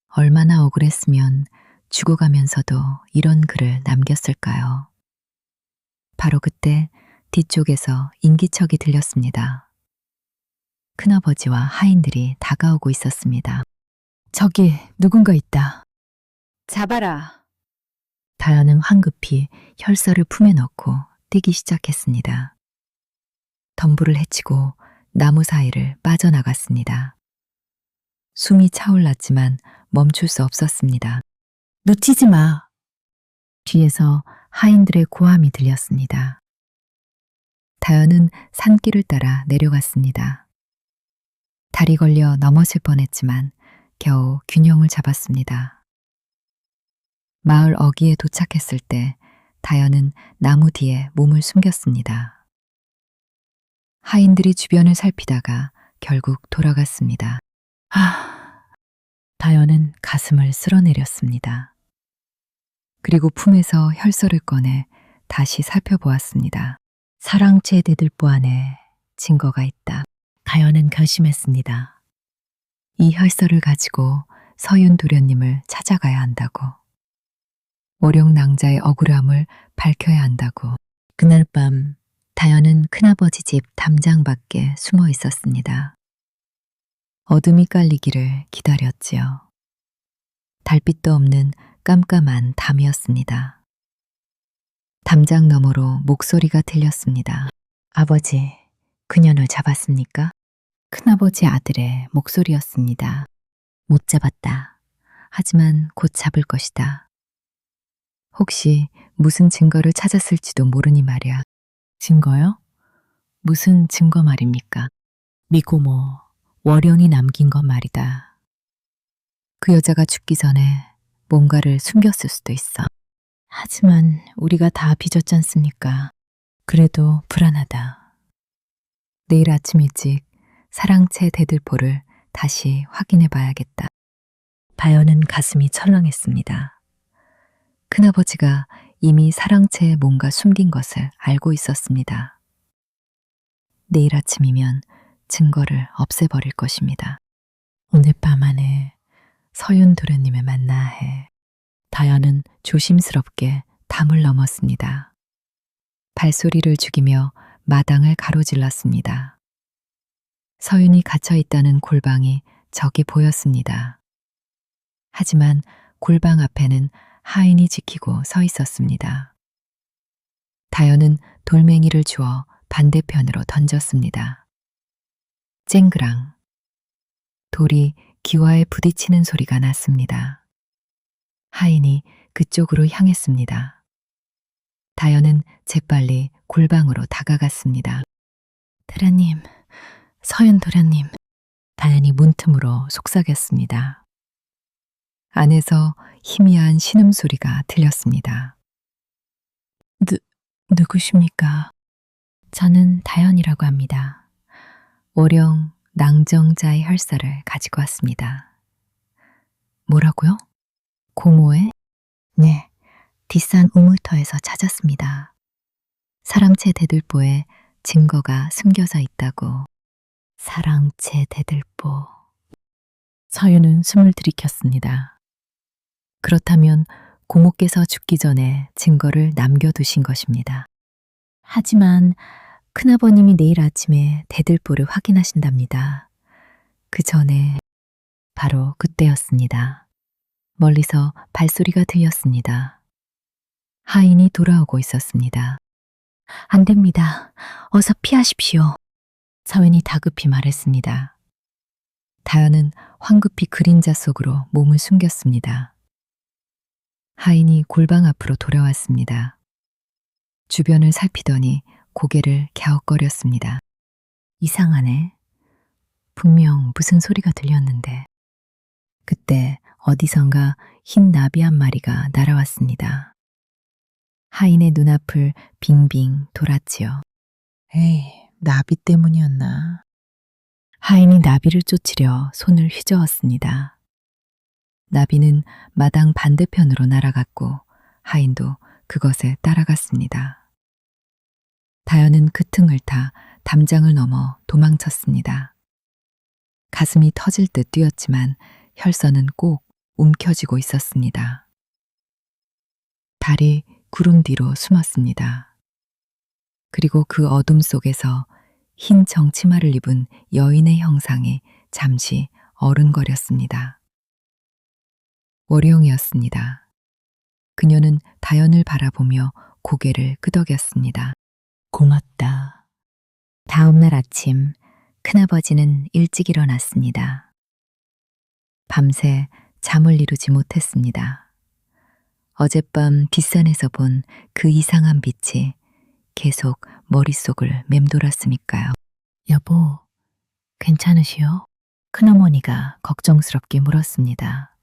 얼마나 억울했으면 죽어가면서도 이런 글을 남겼을까요? 바로 그때 뒤쪽에서 인기척이 들렸습니다. 큰아버지와 하인들이 다가오고 있었습니다. 저기 누군가 있다. 잡아라. 다연은 황급히 혈서를 품에 넣고 뛰기 시작했습니다. 덤불을 헤치고 나무 사이를 빠져나갔습니다. 숨이 차올랐지만 멈출 수 없었습니다. 놓치지 마. 뒤에서 하인들의 고함이 들렸습니다. 다연은 산길을 따라 내려갔습니다. 다리 걸려 넘어질 뻔했지만 겨우 균형을 잡았습니다. 마을 어귀에 도착했을 때 다연은 나무 뒤에 몸을 숨겼습니다. 하인들이 주변을 살피다가 결국 돌아갔습니다. 다연은 가슴을 쓸어내렸습니다. 그리고 품에서 혈서를 꺼내 다시 살펴보았습니다. 사랑채 대들보 안에 증거가 있다. 다연은 결심했습니다. 이 혈서를 가지고 서윤 도련님을 찾아가야 한다고. 오룡 낭자의 억울함을 밝혀야 한다고. 그날 밤 다연은 큰아버지 집 담장 밖에 숨어 있었습니다. 어둠이 깔리기를 기다렸지요. 달빛도 없는 깜깜한 밤이었습니다. 담장 너머로 목소리가 들렸습니다. 아버지, 그년을 잡았습니까? 큰아버지 아들의 목소리였습니다. 못 잡았다. 하지만 곧 잡을 것이다. 혹시 무슨 증거를 찾았을지도 모르니 말이야. 증거요? 무슨 증거 말입니까? 미고모, 월영이 남긴 것 말이다. 그 여자가 죽기 전에 뭔가를 숨겼을 수도 있어. 하지만 우리가 다 빚었지 않습니까? 그래도 불안하다. 내일 아침 일찍 사랑채 대들보를 다시 확인해 봐야겠다. 다연은 가슴이 철렁했습니다. 큰아버지가 이미 사랑채에 뭔가 숨긴 것을 알고 있었습니다. 내일 아침이면 증거를 없애버릴 것입니다. 오늘 밤 안에 서윤 도련님을 만나야 해. 다연은 조심스럽게 담을 넘었습니다. 발소리를 죽이며 마당을 가로질렀습니다. 서윤이 갇혀 있다는 골방이 저기 보였습니다. 하지만 골방 앞에는 하인이 지키고 서 있었습니다. 다연은 돌멩이를 주워 반대편으로 던졌습니다. 쨍그랑. 돌이 기와에 부딪히는 소리가 났습니다. 하인이 그쪽으로 향했습니다. 다연은 재빨리 골방으로 다가갔습니다. 도련님, 서윤 도련님. 다연이 문틈으로 속삭였습니다. 안에서 희미한 신음소리가 들렸습니다. 누구십니까? 저는 다연이라고 합니다. 오령 낭정자의 혈사를 가지고 왔습니다. 뭐라고요? 고모의? 네, 뒷산 우물터에서 찾았습니다. 사랑채 대들보에 증거가 숨겨져 있다고. 사랑채 대들보. 서윤은 숨을 들이켰습니다. 그렇다면 고모께서 죽기 전에 증거를 남겨두신 것입니다. 하지만 큰아버님이 내일 아침에 대들보를 확인하신답니다. 그 전에 바로 그때였습니다. 멀리서 발소리가 들렸습니다. 하인이 돌아오고 있었습니다. 안 됩니다. 어서 피하십시오. 서윤이 다급히 말했습니다. 다연은 황급히 그림자 속으로 몸을 숨겼습니다. 하인이 골방 앞으로 돌아왔습니다. 주변을 살피더니 고개를 갸웃거렸습니다. 이상하네. 분명 무슨 소리가 들렸는데. 그때 어디선가 흰 나비 한 마리가 날아왔습니다. 하인의 눈앞을 빙빙 돌았지요. 에이, 나비 때문이었나. 하인이 나비를 쫓으려 손을 휘저었습니다. 나비는 마당 반대편으로 날아갔고 하인도 그것에 따라갔습니다. 다연은 그 틈을 타 담장을 넘어 도망쳤습니다. 가슴이 터질 듯 뛰었지만 혈서는 꼭 움켜쥐고 있었습니다. 달이 구름 뒤로 숨었습니다. 그리고 그 어둠 속에서 흰 정치마를 입은 여인의 형상이 잠시 어른거렸습니다. 월영이었습니다. 그녀는 다연을 바라보며 고개를 끄덕였습니다. 고맙다. 다음 날 아침 큰아버지는 일찍 일어났습니다. 밤새 잠을 이루지 못했습니다. 어젯밤 뒷산에서 본 그 이상한 빛이 계속 머릿속을 맴돌았으니까요. 여보, 괜찮으시오? 큰어머니가 걱정스럽게 물었습니다.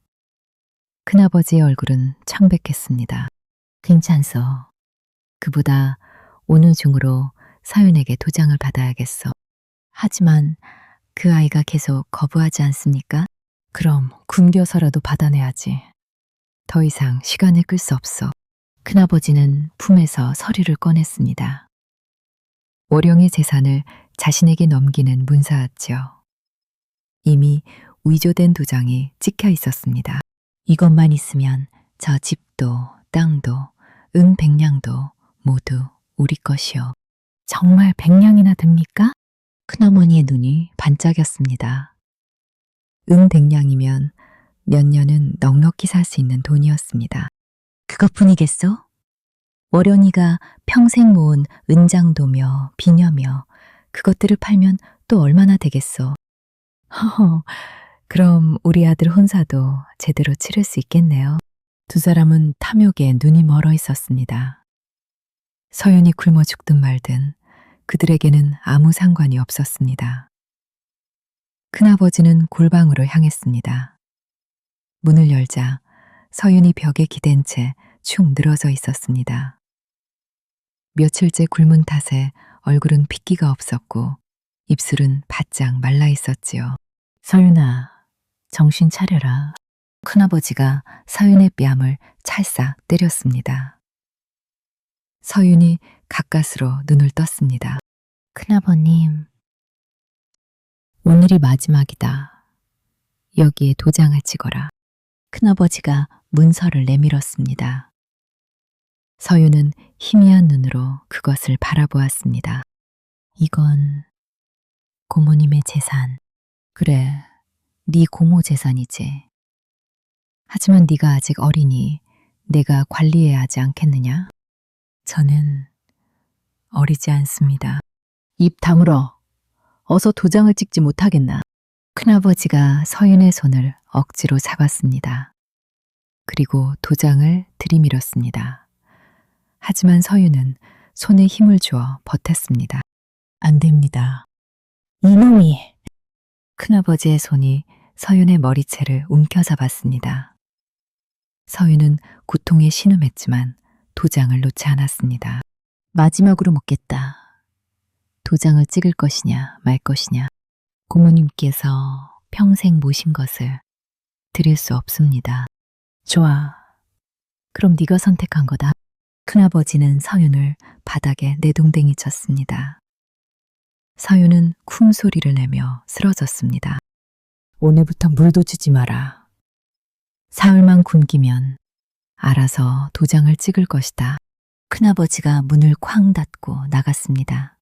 큰아버지의 얼굴은 창백했습니다. 괜찮소. 그보다 오늘 중으로 서윤에게 도장을 받아야겠어. 하지만 그 아이가 계속 거부하지 않습니까? 그럼 굶겨서라도 받아내야지. 더 이상 시간을 끌 수 없어. 큰아버지는 품에서 서류를 꺼냈습니다. 월영의 재산을 자신에게 넘기는 문서였지요. 이미 위조된 도장이 찍혀 있었습니다. 이것만 있으면 저 집도 땅도 백냥도 모두 우리 것이요. 정말 100냥이나 됩니까? 큰어머니의 눈이 반짝였습니다. 백냥이면 몇 년은 넉넉히 살 수 있는 돈이었습니다. 그것뿐이겠소? 월영이가 평생 모은 은장도며 비녀며 그것들을 팔면 또 얼마나 되겠소? 허허, 그럼 우리 아들 혼사도 제대로 치를 수 있겠네요. 두 사람은 탐욕에 눈이 멀어 있었습니다. 서윤이 굶어 죽든 말든 그들에게는 아무 상관이 없었습니다. 큰아버지는 골방으로 향했습니다. 문을 열자 서윤이 벽에 기댄 채 축 늘어져 있었습니다. 며칠째 굶은 탓에 얼굴은 핏기가 없었고 입술은 바짝 말라 있었지요. 서윤아, 정신 차려라. 큰아버지가 서윤의 뺨을 찰싹 때렸습니다. 서윤이 가까스로 눈을 떴습니다. 큰아버님, 오늘이 마지막이다. 여기에 도장을 찍어라. 큰아버지가 문서를 내밀었습니다. 서윤은 희미한 눈으로 그것을 바라보았습니다. 이건 고모님의 재산. 그래, 네 고모 재산이지. 하지만 네가 아직 어리니 내가 관리해야 하지 않겠느냐? 저는 어리지 않습니다. 입 다물어. 어서 도장을 찍지 못하겠나? 큰아버지가 서윤의 손을 억지로 잡았습니다. 그리고 도장을 들이밀었습니다. 하지만 서윤은 손에 힘을 주어 버텼습니다. 안 됩니다. 이놈이. 큰아버지의 손이 서윤의 머리채를 움켜잡았습니다. 서윤은 고통에 신음했지만 도장을 놓지 않았습니다. 마지막으로 묻겠다. 도장을 찍을 것이냐 말 것이냐. 고모님께서 평생 모신 것을 드릴 수 없습니다. 좋아. 그럼 네가 선택한 거다. 큰아버지는 서윤을 바닥에 내동댕이 쳤습니다. 서윤은 쿵 소리를 내며 쓰러졌습니다. 오늘부터 물도 주지 마라. 사흘만 굶기면 알아서 도장을 찍을 것이다. 큰아버지가 문을 쾅 닫고 나갔습니다.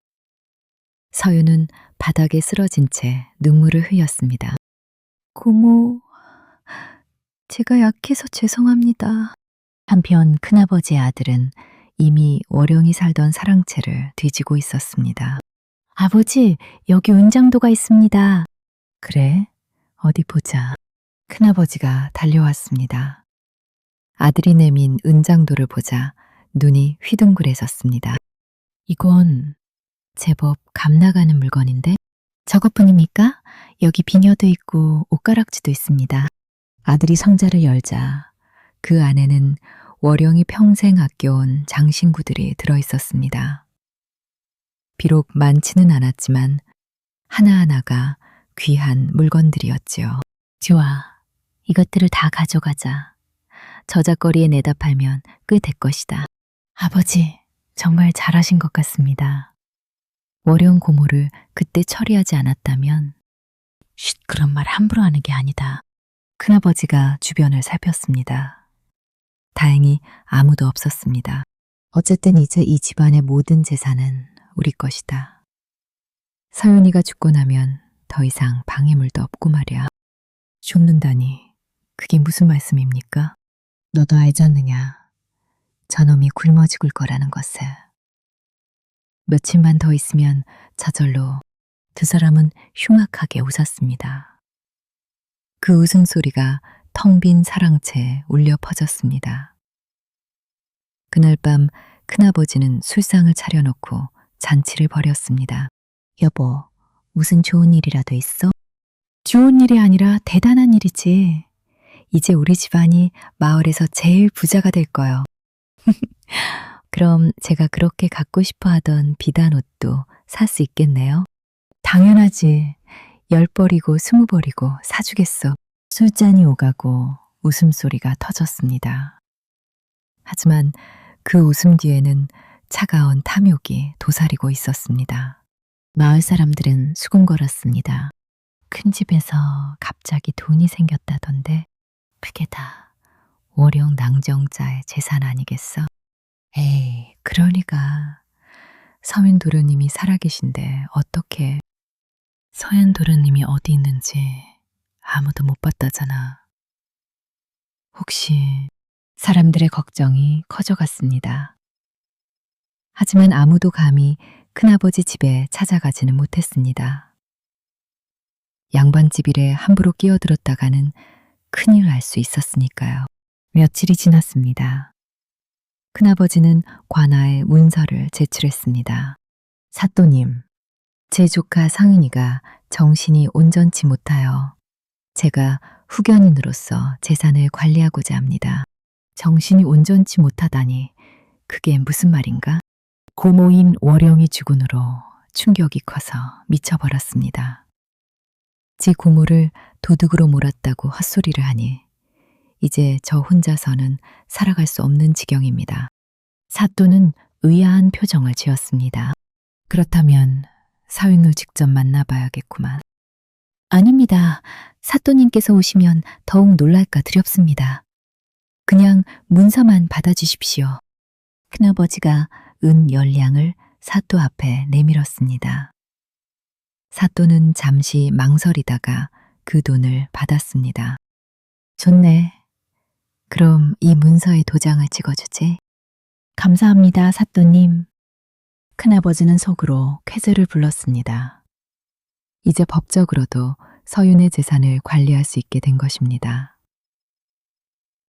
서윤은 바닥에 쓰러진 채 눈물을 흘렸습니다. 고모, 제가 약해서 죄송합니다. 한편 큰아버지의 아들은 이미 월영이 살던 사랑채를 뒤지고 있었습니다. 아버지, 여기 은장도가 있습니다. 그래? 어디 보자. 큰아버지가 달려왔습니다. 아들이 내민 은장도를 보자 눈이 휘둥그레졌습니다. 이건 제법 값나가는 물건인데? 저것뿐입니까? 여기 비녀도 있고 옷가락지도 있습니다. 아들이 상자를 열자 그 안에는 월영이 평생 아껴온 장신구들이 들어있었습니다. 비록 많지는 않았지만 하나하나가 귀한 물건들이었지요. 좋아, 이것들을 다 가져가자. 저작거리에 내다 팔면 꽤 될 것이다. 아버지, 정말 잘하신 것 같습니다. 월영 고모를 그때 처리하지 않았다면 쉿, 그런 말 함부로 하는 게 아니다. 큰아버지가 주변을 살폈습니다. 다행히 아무도 없었습니다. 어쨌든 이제 이 집안의 모든 재산은 우리 것이다. 서윤이가 죽고 나면 더 이상 방해물도 없고 말이야. 죽는다니, 그게 무슨 말씀입니까? 너도 알지 않느냐. 저놈이 굶어 죽을 거라는 것을. 며칠만 더 있으면 저절로 두 사람은 흉악하게 웃었습니다. 그 웃음소리가 텅 빈 사랑채에 울려 퍼졌습니다. 그날 밤 큰아버지는 술상을 차려놓고 잔치를 벌였습니다. 여보, 무슨 좋은 일이라도 있어? 좋은 일이 아니라 대단한 일이지. 이제 우리 집안이 마을에서 제일 부자가 될 거요. 그럼 제가 그렇게 갖고 싶어 하던 비단 옷도 살 수 있겠네요? 당연하지. 10벌이고 20벌이고 사주겠어. 술잔이 오가고 웃음소리가 터졌습니다. 하지만 그 웃음 뒤에는 차가운 탐욕이 도사리고 있었습니다. 마을 사람들은 수군거렸습니다. 큰 집에서 갑자기 돈이 생겼다던데 그게 다 오령 낭정자의 재산 아니겠어? 에이, 그러니까 서윤 도련님이 살아계신데 어떻게 서현 도련님이 어디 있는지 아무도 못 봤다잖아. 혹시 사람들의 걱정이 커져갔습니다. 하지만 아무도 감히 큰아버지 집에 찾아가지는 못했습니다. 양반집 일에 함부로 끼어들었다가는 큰일 날 수 있었으니까요. 며칠이 지났습니다. 큰아버지는 관아에 문서를 제출했습니다. 사또님, 제 조카 상윤이가 정신이 온전치 못하여 제가 후견인으로서 재산을 관리하고자 합니다. 정신이 온전치 못하다니 그게 무슨 말인가? 고모인 월영이 죽은으로 충격이 커서 미쳐버렸습니다. 지 고모를 도둑으로 몰았다고 헛소리를 하니 이제 저 혼자서는 살아갈 수 없는 지경입니다. 사또는 의아한 표정을 지었습니다. 그렇다면 사윈을 직접 만나봐야겠구만. 아닙니다. 사또님께서 오시면 더욱 놀랄까 두렵습니다. 그냥 문서만 받아주십시오. 큰아버지가 은 10량을 사또 앞에 내밀었습니다. 사또는 잠시 망설이다가 그 돈을 받았습니다. 좋네. 그럼 이 문서에 도장을 찍어주지. 감사합니다, 사또님. 큰아버지는 속으로 쾌재를 불렀습니다. 이제 법적으로도 서윤의 재산을 관리할 수 있게 된 것입니다.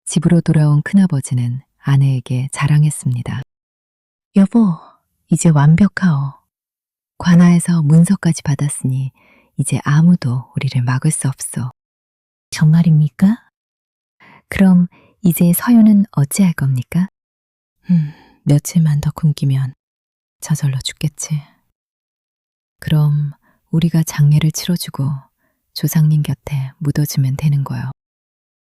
집으로 돌아온 큰아버지는 아내에게 자랑했습니다. 여보, 이제 완벽하오. 관아에서 문서까지 받았으니 이제 아무도 우리를 막을 수 없소. 정말입니까? 그럼 이제 서윤은 어찌할 겁니까? 며칠만 더 굶기면 저절로 죽겠지. 그럼 우리가 장례를 치러주고 조상님 곁에 묻어주면 되는 거요.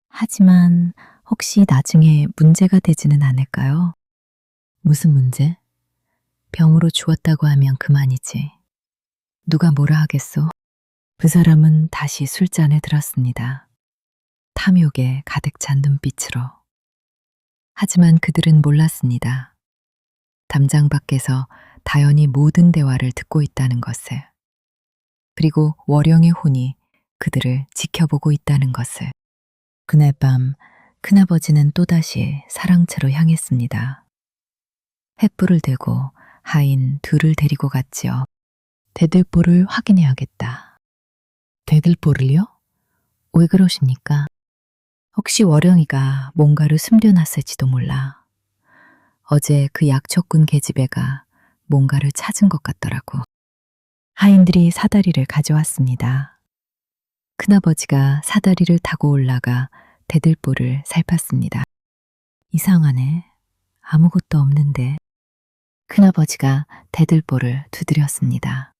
하지만 혹시 나중에 문제가 되지는 않을까요? 무슨 문제? 병으로 죽었다고 하면 그만이지. 누가 뭐라 하겠소? 그 사람은 다시 술잔에 들었습니다. 탐욕에 가득 찬 눈빛으로. 하지만 그들은 몰랐습니다. 담장 밖에서 다연히 모든 대화를 듣고 있다는 것을. 그리고 월영의 혼이 그들을 지켜보고 있다는 것을. 그날 밤 큰아버지는 또다시 사랑채로 향했습니다. 횃불을 들고 하인 둘을 데리고 갔지요. 대들보를 확인해야겠다. 대들보를요? 왜 그러십니까? 혹시 월영이가 뭔가를 숨겨놨을지도 몰라. 어제 그 약초꾼 계집애가 뭔가를 찾은 것 같더라고. 하인들이 사다리를 가져왔습니다. 큰아버지가 사다리를 타고 올라가 대들보를 살폈습니다. 이상하네. 아무것도 없는데. 큰아버지가 대들보를 두드렸습니다.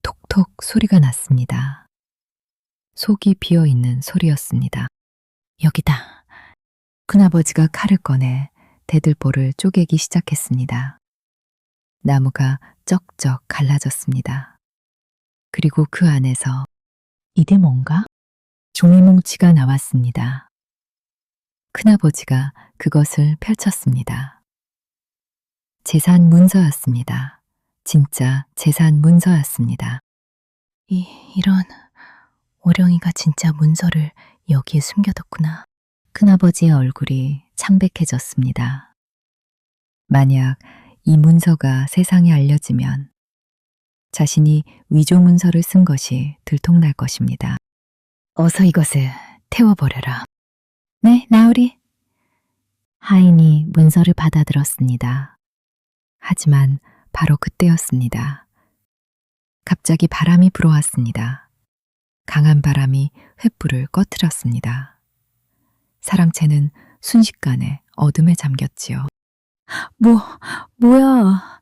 톡톡 소리가 났습니다. 속이 비어있는 소리였습니다. 여기다. 큰아버지가 칼을 꺼내 대들보를 쪼개기 시작했습니다. 나무가 쩍쩍 갈라졌습니다. 그리고 그 안에서 이게 뭔가? 종이뭉치가 나왔습니다. 큰아버지가 그것을 펼쳤습니다. 재산 문서였습니다. 진짜 재산 문서였습니다. 이런 월영이가 진짜 문서를 여기에 숨겨뒀구나. 큰아버지의 얼굴이 창백해졌습니다. 만약 이 문서가 세상에 알려지면 자신이 위조 문서를 쓴 것이 들통날 것입니다. 어서 이것을 태워버려라. 네, 나으리. 하인이 문서를 받아들었습니다. 하지만 바로 그때였습니다. 갑자기 바람이 불어왔습니다. 강한 바람이 횃불을 꺼트렸습니다. 사랑채는 순식간에 어둠에 잠겼지요. 뭐야.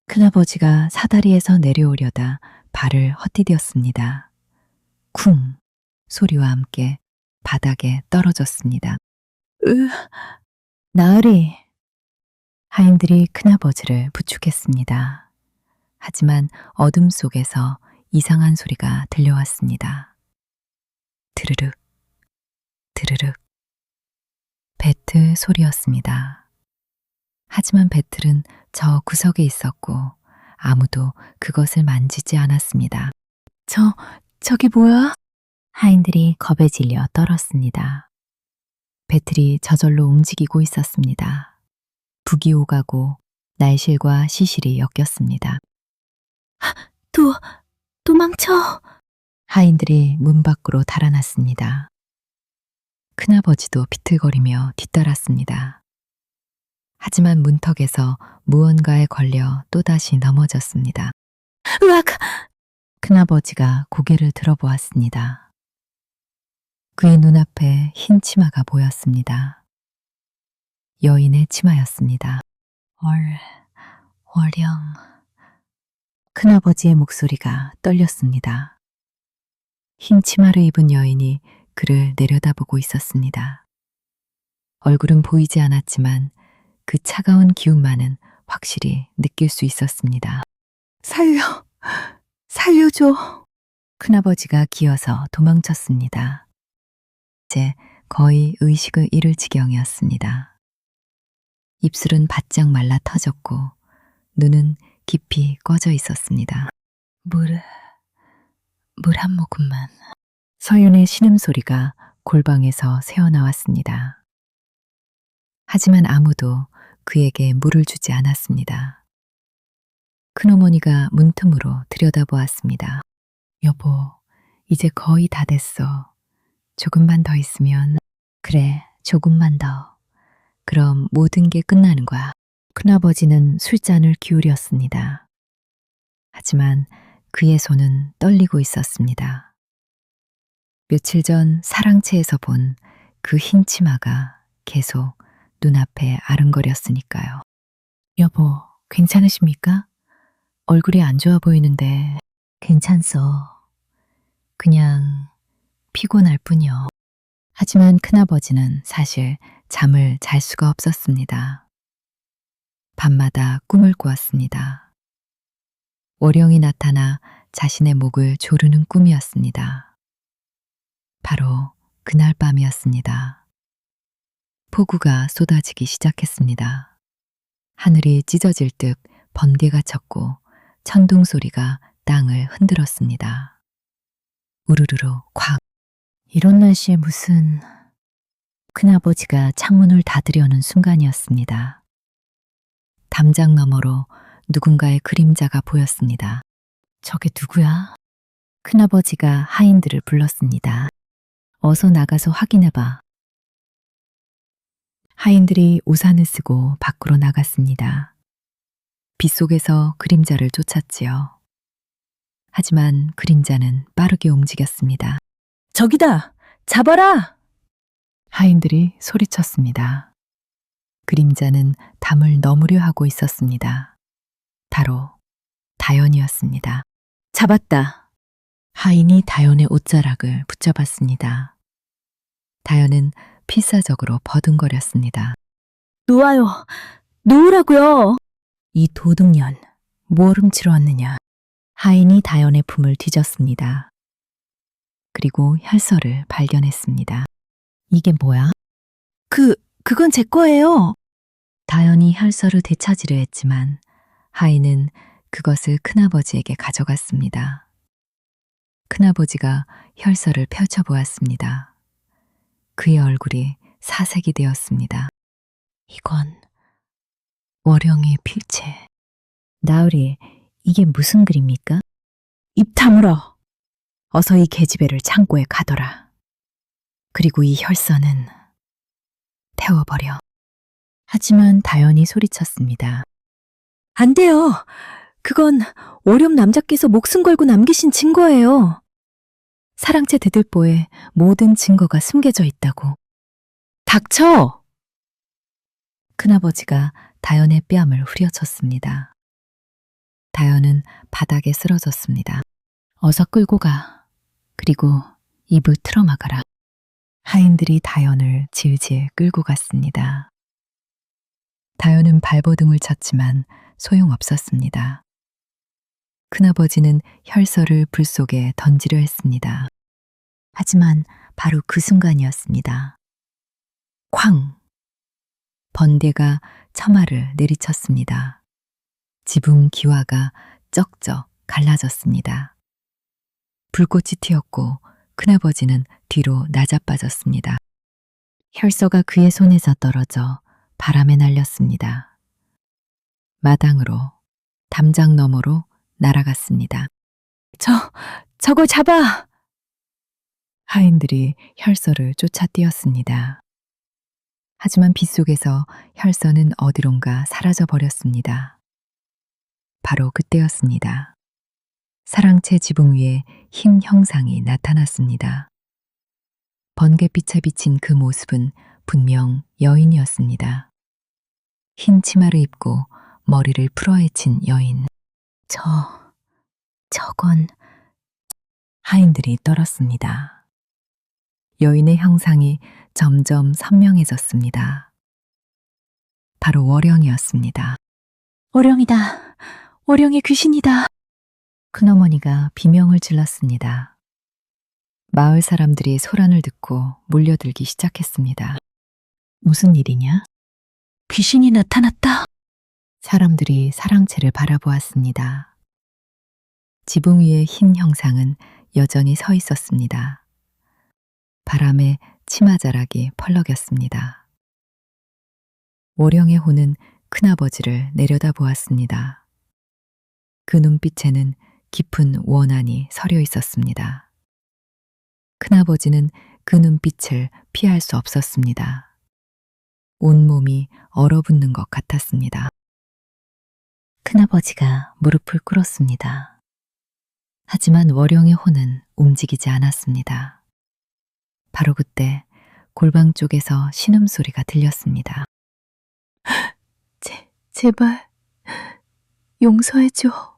큰아버지가 사다리에서 내려오려다 발을 헛디뎠습니다. 쿵 소리와 함께 바닥에 떨어졌습니다. 나으리. 하인들이 큰아버지를 부축했습니다. 하지만 어둠 속에서 이상한 소리가 들려왔습니다. 드르륵, 드르륵. 배틀 소리였습니다. 하지만 배틀은 저 구석에 있었고 아무도 그것을 만지지 않았습니다. 저기 뭐야? 하인들이 겁에 질려 떨었습니다. 배틀이 저절로 움직이고 있었습니다. 북이 오가고 날실과 시실이 엮였습니다. 도망쳐! 하인들이 문 밖으로 달아났습니다. 큰아버지도 비틀거리며 뒤따랐습니다. 하지만 문턱에서 무언가에 걸려 또다시 넘어졌습니다. 으악! 큰아버지가 고개를 들어보았습니다. 그의 눈앞에 흰 치마가 보였습니다. 여인의 치마였습니다. 월령. 큰아버지의 목소리가 떨렸습니다. 흰 치마를 입은 여인이 그를 내려다보고 있었습니다. 얼굴은 보이지 않았지만 그 차가운 기운만은 확실히 느낄 수 있었습니다. 살려줘. 큰아버지가 기어서 도망쳤습니다. 이제 거의 의식을 잃을 지경이었습니다. 입술은 바짝 말라 터졌고 눈은 깊이 꺼져 있었습니다. 물 한 모금만. 서윤의 신음소리가 골방에서 새어나왔습니다. 하지만 아무도 그에게 물을 주지 않았습니다. 큰어머니가 문틈으로 들여다보았습니다. 여보, 이제 거의 다 됐어. 조금만 더 있으면. 그래, 조금만 더. 그럼 모든 게 끝나는 거야. 큰아버지는 술잔을 기울였습니다. 하지만 그의 손은 떨리고 있었습니다. 며칠 전 사랑채에서 본 그 흰 치마가 계속 눈앞에 아른거렸으니까요. 여보, 괜찮으십니까? 얼굴이 안 좋아 보이는데. 괜찮소. 그냥 피곤할 뿐이요. 하지만 큰아버지는 사실 잠을 잘 수가 없었습니다. 밤마다 꿈을 꾸었습니다. 월령이 나타나 자신의 목을 조르는 꿈이었습니다. 바로 그날 밤이었습니다. 폭우가 쏟아지기 시작했습니다. 하늘이 찢어질 듯 번개가 쳤고 천둥 소리가 땅을 흔들었습니다. 우르르르 콱. 이런 날씨에 무슨... 큰아버지가 창문을 닫으려는 순간이었습니다. 담장 너머로 누군가의 그림자가 보였습니다. 저게 누구야? 큰아버지가 하인들을 불렀습니다. 어서 나가서 확인해봐. 하인들이 우산을 쓰고 밖으로 나갔습니다. 빗속에서 그림자를 쫓았지요. 하지만 그림자는 빠르게 움직였습니다. 저기다! 잡아라! 하인들이 소리쳤습니다. 그림자는 담을 넘으려 하고 있었습니다. 바로 다연이었습니다. 잡았다. 하인이 다연의 옷자락을 붙잡았습니다. 다연은 필사적으로 버둥거렸습니다. 놓아요. 놓으라고요. 이 도둑년, 뭘 훔치러 왔느냐. 하인이 다연의 품을 뒤졌습니다. 그리고 혈서를 발견했습니다. 이게 뭐야? 그건 제 거예요. 다연이 혈서를 되찾으려 했지만 하인은 그것을 큰아버지에게 가져갔습니다. 큰아버지가 혈서를 펼쳐보았습니다. 그의 얼굴이 사색이 되었습니다. 이건 월령의 필체. 나으리, 이게 무슨 글입니까? 입 다물어. 어서 이 계집애를 창고에 가둬라. 그리고 이 혈서는 태워버려. 하지만 다연이 소리쳤습니다. 안 돼요. 그건 오렴 남자께서 목숨 걸고 남기신 증거예요. 사랑채 대들보에 모든 증거가 숨겨져 있다고. 닥쳐! 큰아버지가 다연의 뺨을 후려쳤습니다. 다연은 바닥에 쓰러졌습니다. 어서 끌고 가. 그리고 입을 틀어막아라. 하인들이 다연을 질질 끌고 갔습니다. 다연은 발버둥을 쳤지만 소용없었습니다. 큰아버지는 혈서를 불 속에 던지려 했습니다. 하지만 바로 그 순간이었습니다. 쾅! 번개가 처마를 내리쳤습니다. 지붕 기와가 쩍쩍 갈라졌습니다. 불꽃이 튀었고 큰아버지는 뒤로 나자빠졌습니다. 혈서가 그의 손에서 떨어져 바람에 날렸습니다. 마당으로, 담장 너머로 날아갔습니다. 저걸 잡아! 하인들이 혈서를 쫓아뛰었습니다. 하지만 빗속에서 혈서는 어디론가 사라져 버렸습니다. 바로 그때였습니다. 사랑채 지붕 위에 흰 형상이 나타났습니다. 번갯빛에 비친 그 모습은 분명 여인이었습니다. 흰 치마를 입고 머리를 풀어헤친 여인. 저건... 하인들이 떨었습니다. 여인의 형상이 점점 선명해졌습니다. 바로 월영이었습니다. 월영이다. 월영의 귀신이다. 큰어머니가 비명을 질렀습니다. 마을 사람들이 소란을 듣고 몰려들기 시작했습니다. 무슨 일이냐? 귀신이 나타났다. 사람들이 사랑채를 바라보았습니다. 지붕 위의 흰 형상은 여전히 서 있었습니다. 바람에 치마자락이 펄럭였습니다. 월영의 호는 큰아버지를 내려다보았습니다. 그 눈빛에는 깊은 원한이 서려 있었습니다. 큰아버지는 그 눈빛을 피할 수 없었습니다. 온몸이 얼어붙는 것 같았습니다. 큰아버지가 무릎을 꿇었습니다. 하지만 월영의 호는 움직이지 않았습니다. 바로 그때 골방 쪽에서 신음소리가 들렸습니다. 제발 용서해줘.